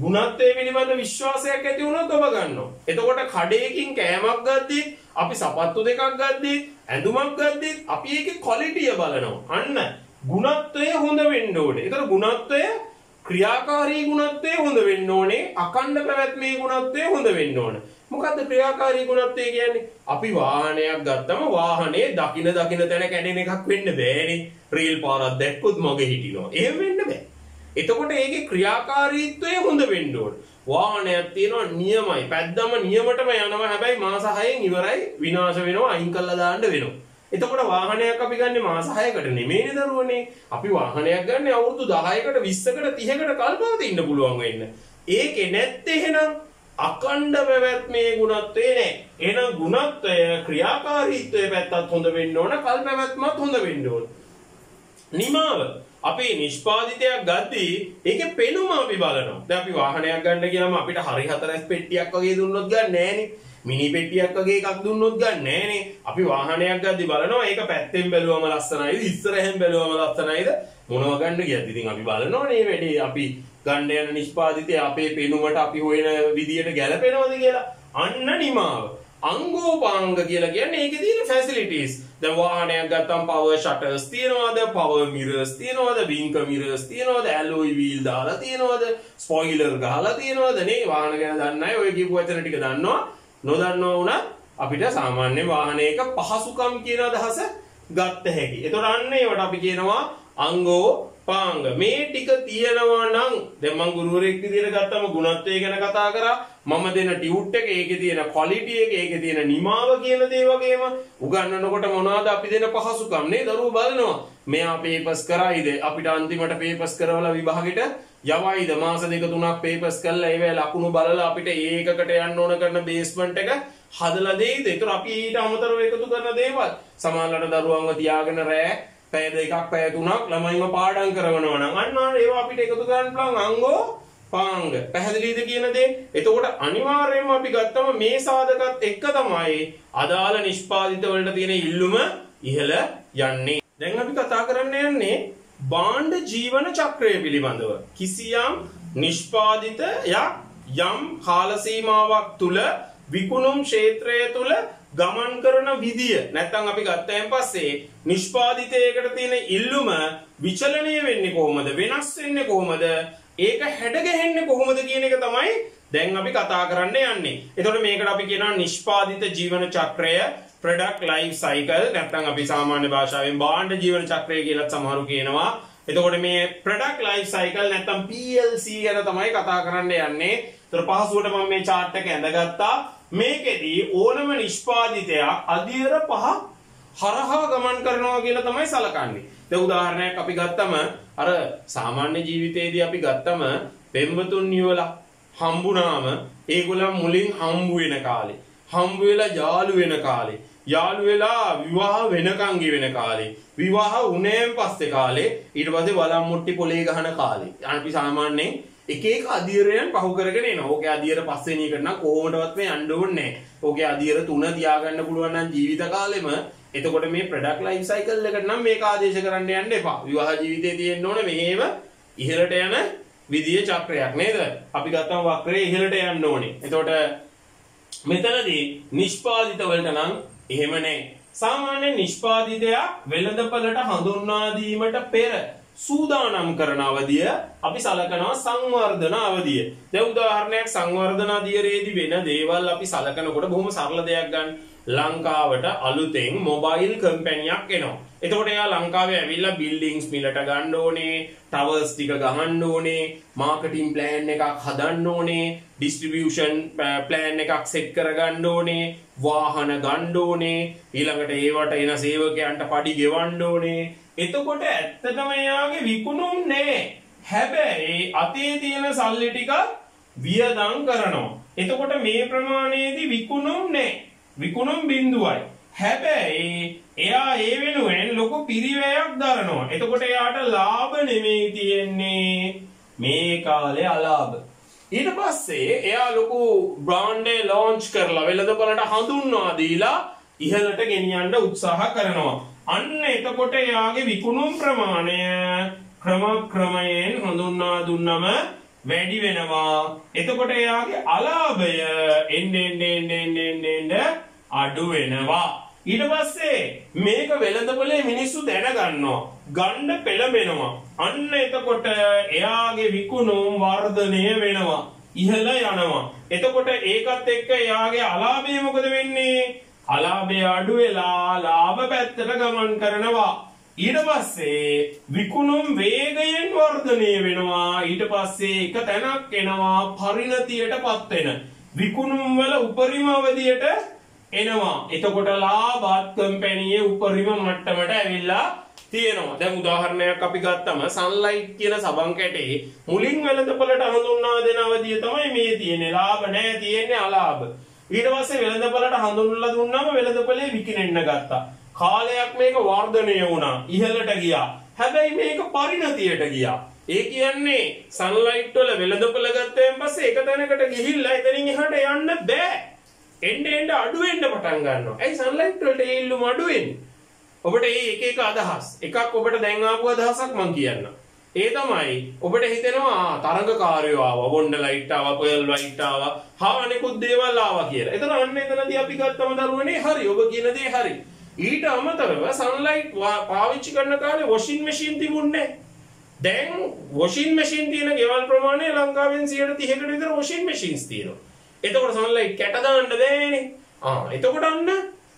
ගුණත්වයේ පිළිබඳ විශ්වාසයක් ඇති වුණොත් ඔබ ගන්නවා. එතකොට කඩේකින් කෑමක් ගද්දී අපි සපත්තු දෙකක් ගද්දී ඇඳුමක් ගද්දී අපි ඒකේ ක්වොලිටිය බලනවා. අන්න ගුණත්වය හොඳ වෙන්න ඕනේ. ඒතර ගුණත්වය ක්‍රියාකාරී ගුණත්වය හොඳ වෙන්න ඕනේ. අඛණ්ඩ පැවැත්මේ ගුණත්වය හොඳ වෙන්න ඕනේ. මොකද්ද ක්‍රියාකාරී ගුණත්වය කියන්නේ? අපි වාහනයක් ගත්තම වාහනේ දකින තැන කැඩෙන එකක් වෙන්න බෑනේ. රේල් පාරක් දැක්කොත් මගේ හිටිනවා. එහෙම වෙන්න බෑ. එතකොට ඒකේ ක්‍රියාකාරීත්වය හොඳ වෙන්න ඕනේ. වාහනයක් තියෙනවා නියමයි. පැද්දම නියමටම යනවා. හැබැයි මාස 6න් ඉවරයි විනාශ වෙනවා. අයින් කරලා දාන්න වෙනවා. එතකොට වාහනයක් අපි ගන්නෙ මාස 6කට නෙමෙයිනේ දරුවනේ. අපි වාහනයක් ගන්නෙ අවුරුදු 10කට 20කට 30කට කල්පවක ඉන්න පුළුවන් වෙන්න. ඒකේ නැත්තේ එහෙනම් අඛණ්ඩ පැවැත්මේ ගුණත්වේ නැහැ. එහෙනම් ගුණත්වය ක්‍රියාකාරීත්වයේ පැත්තත් හොඳ වෙන්න ඕන. කල් පැවැත්මත් හොඳ වෙන්න ඕන. නිමාව අපි නිෂ්පාදිතයක් ගද්දී ඒකේ පෙනුම අපි බලනවා. දැන් අපි වාහනයක් ගන්න ගියාම අපිට හරි හතරස් පෙට්ටියක් වගේ දුන්නොත් ගන්න නෑනේ. මිනි පෙට්ටියක් වගේ එකක් දුන්නොත් ගන්න නෑනේ. අපි වාහනයක් ගද්දි බලනවා ඒක පැත්තෙන් බැලුවම ලස්සනයිද ඉස්සරහෙන් බැලුවම ලස්සනයිද මොනවා ගන්න කියද්දි ඉතින් අපි බලනවනේ මේ වැඩේ අපි ගන්න යන නිෂ්පාදිතය අපේ පෙනුමට අපි හොයන විදියට ගැලපෙනවද කියලා. අන්න නිමාව. අංගෝපාංග කියලා කියන්නේ ඒකේ තියෙන ෆැසිලිටිස්. දැන් වාහනයක් ගත්තම පවර් ෂටර්ස් තියනවාද, පවර් මිරර්ස් තියනවාද, වින්කර් මිරර්ස් තියනවාද, ඇලොයි වීල් දාලා තියනවාද, ස්පොයිලර් ගහලා තියනවාද නේ. වාහන ගැන දන්න අය ඔය කියපු වචන ටික දන්නවා. නොදන්නවා වුණත් අපිට සාමාන්‍ය වාහනයක පහසුකම් කියන අදහස ගත්ත හැකි. ඒතකොට අන්න ඒවට අපි කියනවා අංගෝපාංග. මේ ටික තියෙනවා නම් දැන් මම ගුරුවරයෙක් විදියට ගත්තම ගුණත්වය ගැන කතා කරා. මම දෙන ටියුට් එක ඒකේ තියෙන ක්වොලිටි එක ඒකේ තියෙන නිමාව කියන දේ වගේම උගන්වනකොට මොනවද අපි දෙන පහසුකම් නේ දරුවෝ බලනවා. මෙයා පේපර්ස් කරයිද අපිට අන්තිමට පේපර්ස් කරවලා විභාගෙට යවයිද මාස දෙක තුනක් පේපර්ස් කරලා ඒවැ ලකුණු බලලා අපිට ඒකකට යන්න ඕන කරන බේස්මන්ට් එක හදලා දෙයිද? ඒතර අපි ඊට අමතරව එකතු කරන දේවල් සමහරවිට දරුවන්ව තියාගෙන රෑ පැය දෙකක් පැය තුනක් ළමයින්ව පාඩම් කරවනවා නම් අන්න ඒවා අපිට එකතු කරන්න පුළුවන් අංගෝපාංග. පැහැදිලිද කියන දේ? එතකොට අනිවාර්යයෙන්ම අපි ගත්තම මේ සාධකත් එක්ක තමයි අදාළ නිෂ්පාදිත වලට තියෙන ඉල්ලුම ඉහළ යන්නේ. දැන් අපි කතා කරන්න යන්නේ භාණ්ඩ ජීවන චක්‍රය පිළිබඳව. කිසියම් නිෂ්පාදිතයක් යම් කාල සීමාවක් තුල විකුණුම් ක්ෂේත්‍රය තුල ගමන් කරන විදිය නැත්නම් අපි ගත්තයින් පස්සේ නිෂ්පාදිතයකට තියෙන ඉල්ලුම විචලනය වෙන්නේ කොහොමද, වෙනස් වෙන්නේ කොහොමද, ඒක හැඩ ගැහෙන්නේ කොහොමද කියන එක තමයි දැන් අපි කතා කරන්න යන්නේ. එතකොට මේකට අපි කියනවා නිෂ්පාදිත ජීවන චක්‍රය, product life cycle නැත්නම් අපි සාමාන්‍ය භාෂාවෙන් භාණ්ඩ ජීවන චක්‍රය කියලා සමහරු කියනවා. එතකොට මේ product life cycle නැත්නම් PLC ගැන තමයි කතා කරන්න යන්නේ. ඒතර පහසුවට මම මේ chart එක ඇඳගත්තා. මේකෙදී ඕනම නිෂ්පාදිතයක් අධීර පහ හරහා ගමන් කරනවා කියලා තමයි සලකන්නේ. දැන් උදාහරණයක් අපි ගත්තම අර සාමාන්‍ය ජීවිතයේදී අපි ගත්තම පෙම්වතුන් නියවලා හම්බුනාම ඒගොල්ලන් මුලින් හම්බු වෙන කාලේ, හම්බු වෙලා යාළු වෙන කාලේ, යාළු වෙලා විවාහ වෙනකන් ගෙවෙන කාලේ, විවාහ වුණේන් පස්සේ කාලේ, ඊට පස්සේ වලම් මුට්ටි පොලේ ගහන කාලේ. අපි සාමාන්‍යයෙන් එක එක අධීරයන් පහු කරගෙන එනවා. ඕකේ අධීර පස්වෙනි එකට නම් කොහොමඩවත් මේ යන්න ඕනේ නැහැ. ඕකේ අධීර 3 තියාගන්න පුළුවන් නම් ජීවිත කාලෙම. එතකොට මේ ප්‍රොඩක්ට් ලයිෆ් සයිකල් එකට නම් මේක ආදේශ කරන්න යන්න එපා. විවාහ ජීවිතේ තියෙන්න ඕනේ මෙහෙම ඉහළට යන විදිය චක්‍රයක් නේද? අපි ගත්තම වක්‍රයේ ඉහළට යන්න ඕනේ. එතකොට මෙතනදී නිෂ්පාදිත වලට නම් එහෙම නැහැ. සාමාන්‍ය නිෂ්පාදිතයක් වෙළඳපළට හඳුන්වා දීමට පෙර සූදානම් කරන අවධිය අපි සලකනවා සංවර්ධන අවධිය. දැන් උදාහරණයක් සංවර්ධන අධීරයේදී වෙන දේවල් අපි සලකනකොට බොහොම සරල දෙයක් ගන්න. ලංකාවට අලුතෙන් මොබයිල් කම්පැනියක් එනවා. එතකොට එයා ලංකාවේ ඇවිල්ලා බිල්ඩින්ග්ස් මිලට ගන්න ඕනේ, ටවර්ස් ටික ගහන්න ඕනේ, මාකටිං ප්ලෑන් එකක් හදන්න ඕනේ, ඩිස්ට්‍රිබියුෂන් ප්ලෑන් එකක් සෙට් කරගන්න ඕනේ, වාහන ගන්න ඕනේ, ඊළඟට ඒවට එන සේවකයන්ට පඩි ගෙවන්න ඕනේ. එතකොට ඇත්තටම එයාගේ විකුණුම් නෑ. හැබැයි අතේ තියෙන සල්ලි ටික වියදම් කරනවා. එතකොට මේ ප්‍රමාණයේදී විකුණුම් නෑ. විකුණුම් බිඳුවයි. හැබැයි එයා ඒ වෙනුවෙන් ලොකු පිරිවැයක් දරනවා. එතකොට එයාට ලාභ නෙමෙයි තියෙන්නේ. මේ කාලේ අලාභ. ඊට පස්සේ එයා ලොකු බ්‍රෑන්ඩ් එක ලොන්ච් කරලා වෙළඳපළට හඳුන්වා දීලා ඉහළට ගෙනියන්න උත්සාහ කරනවා. අන්න එතකොට එයාගේ විකුණුම් ප්‍රමාණය ක්‍රමයෙන් හඳුන්වා දුන්නම වැඩි වෙනවා. එතකොට එයාගේ අලාභය එන්න අඩු වෙනවා. ඊට පස්සේ මේක වෙළඳපොලේ මිනිස්සු දැනගන්නවා, ගන්න පෙළඹෙනවා. අන්න එතකොට එයාගේ විකුණුම් වර්ධනය වෙනවා, ඉහළ යනවා. එතකොට ඒකත් එක්ක එයාගේ අලාභය මොකද වෙන්නේ? අලාභය අඩු වෙලා ලාභ පැත්තට ගමන් කරනවා. ඊට පස්සේ විකුණුම් වේගයෙන් වර්ධනය වෙනවා. ඊට පස්සේ එක තැනක් එනවා පරිණතියටපත් වෙන. විකුණුම් වල උපරිම අවධියට එනවා. එතකොට ලාභත් කම්පැනියේ උපරිම මට්ටමට ඇවිල්ලා තියෙනවා. දැන් උදාහරණයක් අපි ගත්තම සන්ලයිට් කියන සබන් කැටේ මුලින් වෙළඳපළට හඳුන්වා දෙන අවධිය තමයි මේ තියෙන්නේ. ලාභ නැහැ, තියෙන්නේ අලාභ. ඊට පස්සේ වෙළඳපළට හඳුන්වලා දුන්නාම වෙළඳපළේ විකිනෙන්න ගත්තා. කාලයක් මේක වර්ධනය වුණා, ඉහළට ගියා. හැබැයි මේක පරිණතියට ගියා. ඒ කියන්නේ සන්ලයිට් වල වෙළඳපළ ගත්තයින් පස්සේ එක තැනකට ගිහිල්ලා එතනින් එහාට යන්න බෑ. එන්න අඩු වෙන්න පටන් ගන්නවා. ඒ සන්ලයිට් වලට ඒ ඉල්ලුම අඩු වෙන්නේ. ඔබට මේ එක අදහස්. එකක් ඔබට දැන් ආපු අදහසක් මම කියන්නම්. ඒ තමයි ඔබට හිතෙනවා තරංගකාරයෝ ආවා, බොන්ඩ ලයිට් ආවා, පර්ල් ලයිට් ආවා, අනිකුත් දේවල් ආවා කියලා. එතන අන්න එතනදී අපි ගත්තම දරුවනේ හරි. ඔබ කියන දේ හරි. ඊට අමතරව සන්ලයිට් පාවිච්චි කරන කාලේ වොෂින් මැෂින් තිබුණේ නැහැ. දැන් වොෂින් මැෂින් තියෙන ගෙවල් ප්‍රමාණය ලංකාවෙන් 130කට විතර වොෂින් මැෂින්ස් තියෙනවා. එතකොට සන්ලයිට් කැට දාන්න බෑනේ. එතකොට අන්න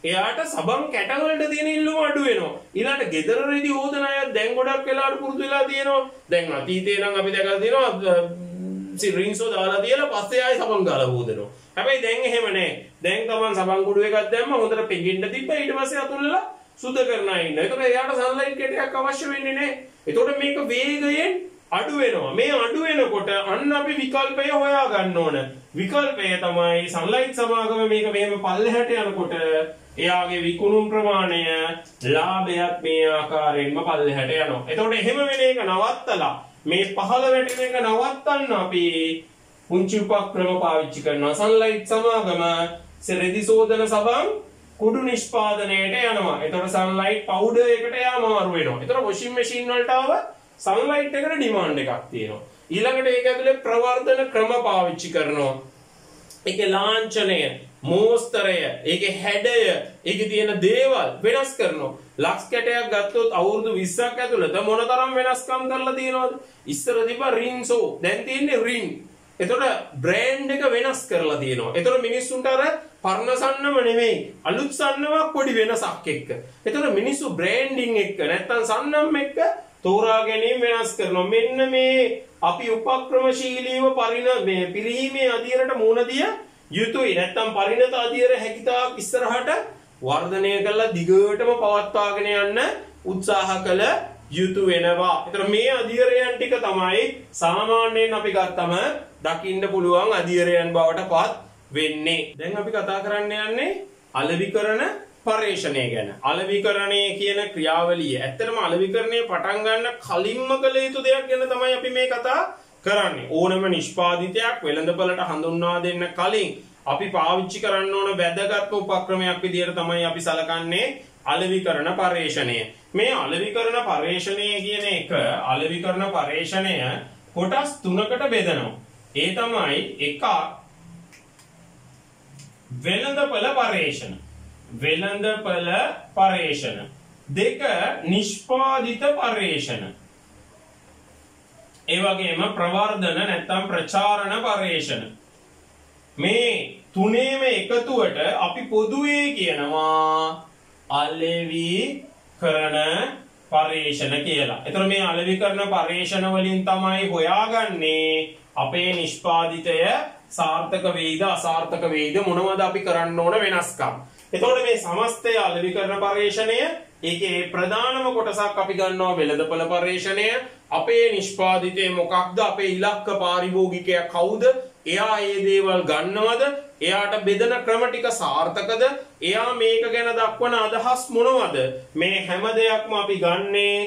එයාට සබන් කැට වලට තියෙන ඉල්ලුම අඩු වෙනවා. ඊළඟට ගෙදර රෙදි හොදන අය දැන් ගොඩක් වෙලාවට පුරුදු වෙලා තියෙනවා. දැන් අතීතේ නම් අපි දැකලා තියෙනවා රින්සෝ දාලා තියලා පස්සේ ආයෙ සබන් ගාලා හොදනවා. හැබැයි දැන් එහෙම නැහැ. දැන් තමන් සබන් කුඩු එකක් දැම්ම හොඳට පෙඟෙන්න තිබ්බා ඊට පස්සේ අතුල්ලා සුද්ධ කරන අය ඉන්නවා. ඒතකොට එයාට සන්ලයිට් කැටයක් අවශ්‍ය වෙන්නේ නැහැ. එතකොට මේක වේගයෙන් අඩු වෙනවා. මේ අඩු වෙනකොට අන්න අපි විකල්පය හොයා ගන්න ඕන. විකල්පය තමයි සන්ලයිට් සමාගම මේක මෙහෙම පල්ලෙහාට යනකොට එයාගේ විකුණුම් ප්‍රමාණය ලාභයත් මේ ආකාරයෙන්ම පල්ලෙහාට යනවා. එතකොට එහෙම වෙන එක නවත්තලා මේ පහළ වැටෙන එක නවත්තන්න අපි පුංචි උපක්‍රම පාවිච්චි කරනවා. සන්ලයිට් සමාගම රෙදි සෝදන සබන් කුඩු නිෂ්පාදනයට යනවා. එතකොට සන්ලයිට් පවුඩර් එකට යාමාරු වෙනවා. එතකොට වොෂින් මැෂින් වලට ආව සන්ලයිට් එකට ඩිමාන්ඩ් එකක් තියෙනවා. ඊළඟට ඒක ඇතුලේ ප්‍රවර්ධන ක්‍රම පාවිච්චි කරනවා. ඒකේ ලාංඡනය, මෝස්තරය, ඒකේ හැඩය, ඒකේ තියෙන දේවල් වෙනස් කරනවා. ලක්ස් කැටයක් ගත්තොත් අවුරුදු 20ක් ඇතුළත මොනතරම් වෙනස්කම් කරලා තියෙනවද? ඉස්සර තිබ්බ රින්සෝ, දැන් තියෙන්නේ රින්. එතකොට බ්‍රෑන්ඩ් එක වෙනස් කරලා තියෙනවා. එතකොට මිනිස්සුන්ට අර පරණ සන්නම නෙමෙයි අලුත් සන්නමක් පොඩි වෙනසක් එක්ක. එතකොට මිනිස්සු බ්‍රෑන්ඩින් එක්ක නැත්තම් සන්නම් එක්ක තෝරා ගැනීම වෙනස් කරනවා. මෙන්න මේ අපි උපක්‍රමශීලීව පිළිහිමේ අධියරට මුහුණ දිය යුතුයි. නැත්තම් පරිණත අධියර හැකිතාක් ඉස්සරහට වර්ධනය කරලා දිගටම පවත්වාගෙන යන්න උත්සාහ කළ යුතු වෙනවා. ඒතර මේ අධියරයන් ටික තමයි සාමාන්‍යයෙන් අපි ගත්තම දකින්න පුළුවන් අධියරයන් බවට පත් වෙන්නේ. දැන් අපි කතා කරන්න යන්නේ අලෙවිකරණ පර්යේෂණය ගැන. අලෙවිකරණය කියන ක්‍රියාවලිය ඇත්තටම අලෙවිකරණය පටන් ගන්න කලින්ම කළ යුතු දෙයක් ගැන තමයි අපි මේ කතා කරන්නේ. ඕනම නිෂ්පාදිතයක් වෙළඳපළට හඳුන්වා දෙන්න කලින් අපි පාවිච්චි කරන්න ඕන වැදගත් උපක්‍රමයක් විදිහට තමයි අපි සලකන්නේ අලෙවිකරණ පර්යේෂණය. මේ අලෙවිකරණ පර්යේෂණය කියන එක අලෙවිකරණ පර්යේෂණය කොටස් 3කට බෙදනවා. ඒ තමයි එකක් වෙළඳපළ පර්යේෂණ. වෙළඳපළ පර්යේෂණ. දෙක නිෂ්පාදිත පර්යේෂණ. ඒ වගේම ප්‍රවර්ධන නැත්නම් ප්‍රචාරණ පර්යේෂණ. මේ තුනේම එකතුවට අපි පොදුවේ කියනවා අලෙවිකරණ පර්යේෂණ කියලා. එතකොට මේ අලෙවිකරණ පර්යේෂණ වලින් තමයි හොයාගන්නේ අපේ නිෂ්පාදිතය සාර්ථක වේද අසාර්ථක වේද මොනවද අපි කරන්න ඕන වෙනස්කම්. එතකොට මේ සමස්තය අලෙවිකරණ පර්යේෂණය ඒකේ ප්‍රධානම කොටසක් අපි ගන්නවා වෙළඳපළ පර්යේෂණය. අපේ නිෂ්පාදිතය මොකක්ද? අපේ ඉලක්ක පාරිභෝගිකයා කවුද? එයා මේ දේවල් ගන්නවද? එයාට බෙදන ක්‍රම ටික සාර්ථකද? එයා මේක ගැන දක්වන අදහස් මොනවද? මේ හැම දෙයක්ම අපි ගන්නේ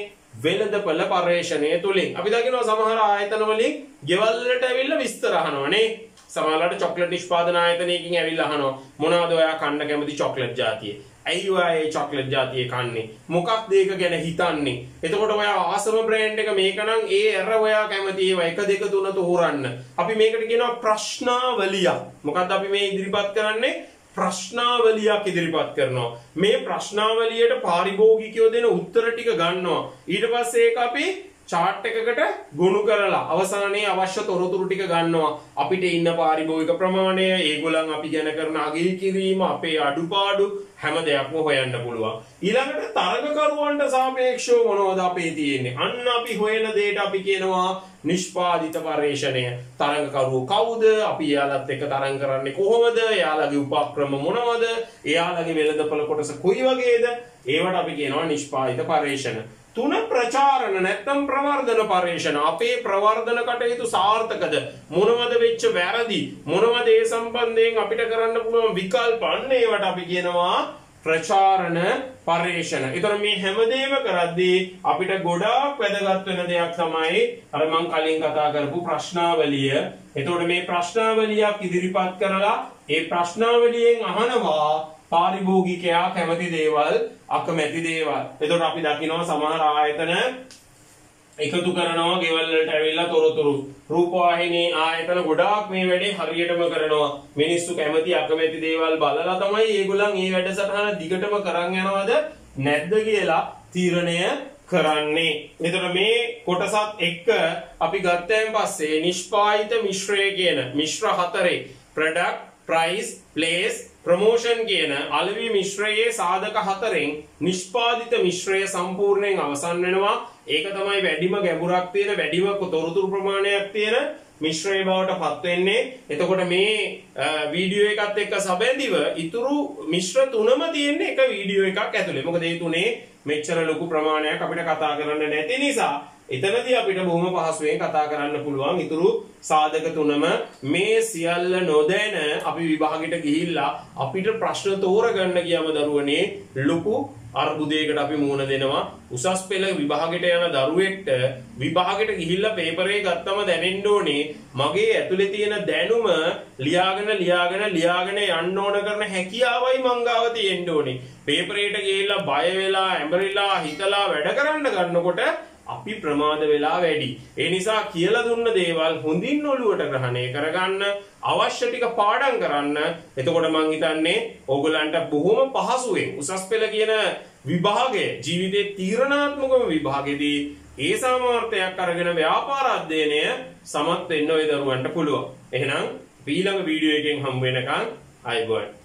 වෙළඳපළ පර්යේෂණය තුලින්. අපි දකිනවා සමහර ආයතන වලින් ගෙවල් වලට ඇවිල්ලා විස්තර අහනවා නේ. සමහරවිට චොක්ලට් නිෂ්පාදන ආයතනයකින් ඇවිල්ලා අහනවා මොනවද ඔයා කන්න කැමති චොක්ලට් ජාතිය? ඇයි ඔයා මේ චොක්ලට් ජාතිය කන්නේ? මොකක්ද ඒක ගැන හිතන්නේ? එතකොට ඔයා ආසම බ්‍රෑන්ඩ් එක මේක නම් ඒ ඇර ඔයා කැමති ඒවා 1 2 3 තෝරන්න. අපි මේකට කියනවා ප්‍රශ්නාවලියක්. මොකද්ද අපි මේ ඉදිරිපත් කරන්නේ? ප්‍රශ්නාවලියක් ඉදිරිපත් කරනවා. මේ ප්‍රශ්නාවලියට පාරිභෝගිකයෝ දෙන උත්තර ටික ගන්නවා. ඊට පස්සේ ඒක අපි chart එකකට ගොනු කරලා අවසානයේ අවශ්‍ය තොරතුරු ටික ගන්නවා. අපිට ඉන්න පාරිභෝගික ප්‍රමාණය, ඒගොල්ලන් අපි ගැන කරන අගය කිරීම, අපේ අඩුපාඩු හැම දෙයක්ම හොයන්න පුළුවන්. ඊළඟට තරගකරුවන්ට සාපේක්ෂව මොනවද අපේ තියෙන්නේ? අන්න අපි හොයන දෙයට අපි කියනවා නිෂ්පාදිත පර්යේෂණය. තරගකරුවෝ කවුද? අපි එයාලත් එක්ක තරඟ කරන්නේ කොහොමද? එයාලගේ උපක්‍රම මොනවද? එයාලගේ වෙළඳපළ කොටස කොයි වගේද? ඒවට අපි කියනවා නිෂ්පාදිත පර්යේෂණ. 3 ප්‍රචාරණ නැත්නම් ප්‍රවර්ධන පර්යේෂණ. අපේ ප්‍රවර්ධන කටයුතු සාර්ථකද? මොනවද වෙච්ච වැරදි? මොනවද ඒ සම්බන්ධයෙන් අපිට කරන්න පුළුවන් විකල්ප? අන්න ඒවට අපි කියනවා ප්‍රචාරණ පර්යේෂණ. ඒතර මේ හැමදේම කරද්දී අපිට ගොඩාක් වැදගත් වෙන දෙයක් තමයි අර මම කලින් කතා කරපු ප්‍රශ්නාවලිය. එතකොට මේ ප්‍රශ්නාවලියක් ඉදිරිපත් කරලා ඒ ප්‍රශ්නාවලියෙන් අහනවා පාරිභෝගිකයා කැමති දේවල් අකමැති දේවල්. එතකොට අපි දකිනවා සමහර ආයතන එකතු කරනවා ගෙවල් වලට ඇවිල්ලා තොරතුරු රූපවාහිනී ආයතන ගොඩාක් මේ වැඩේ හරියටම කරනවා. මිනිස්සු කැමති අකමැති දේවල් බලලා තමයි ඒගොල්ලන් මේ වැඩසටහන දිගටම කරන් යනවද නැද්ද කියලා තීරණය කරන්නේ. එතකොට මේ කොටසත් එක්ක අපි ගත්තයින් පස්සේ නිෂ්පාදිත මිශ්‍රය කියන මිශ්‍ර හතරේ product, price, place, promotion කියන අලෙවි මිශ්‍රයේ සාධක හතරෙන් නිෂ්පාදිත මිශ්‍රය සම්පූර්ණයෙන් අවසන් වෙනවා. ඒක තමයි වැඩිම ගැඹුරක් තියෙන වැඩිම තොරතුරු ප්‍රමාණයක් තියෙන මිශ්‍රය බවට පත් වෙන්නේ. එතකොට මේ වීඩියෝ එකත් එක්ක සැබැඳිව ඉතුරු මිශ්‍ර තුනම තියෙන්නේ එක වීඩියෝ එකක් ඇතුලේ. මොකද මේ තුනේ මෙච්චර ලොකු ප්‍රමාණයක් අපිට කතා කරන්න නැති නිසා එතනදී අපිට බොහොම පහසුවෙන් කතා කරන්න පුළුවන් ඉතුරු සාධක තුනම. මේ සියල්ල නොදැන අපි විභාගෙට ගිහිල්ලා අපිට ප්‍රශ්න තෝරගන්න ගියම දරුවනේ ලොකු අර්බුදයකට අපි මුහුණ දෙනවා. උසස් පෙළ විභාගෙට යන දරුවෙක්ට විභාගෙට ගිහිල්ලා පේපරේ ගත්තම දැනෙන්න ඕනේ මගේ ඇතුලේ තියෙන දැනුම ලියාගෙන යන්න ඕන කරන හැකියාවයි මං ගාව තියෙන්න ඕනේ. පේපරේට ගිහිල්ලා බය වෙලා ඇඹරිලා හිතලා වැඩ කරන්න ගන්නකොට අපි ප්‍රමාද වෙලා වැඩි. ඒ නිසා කියලා දුන්න දේවල් හොඳින් ඔළුවට ග්‍රහණය කරගන්න අවශ්‍ය ටික පාඩම් කරන්න. එතකොට මං හිතන්නේ ඕගලන්ට බොහොම පහසුවෙන් උසස් පෙළ කියන විභාගය ජීවිතේ තීරණාත්මකම විභාගෙදී ඒ සාමර්ථයක් අරගෙන ව්‍යාපාර අධ්‍යයනය සමත් වෙන්න ඔය දරුවන්ට පුළුවන්. එහෙනම් ඊළඟ වීඩියෝ එකෙන් හම්බ වෙනකන් ආයිබෝන්.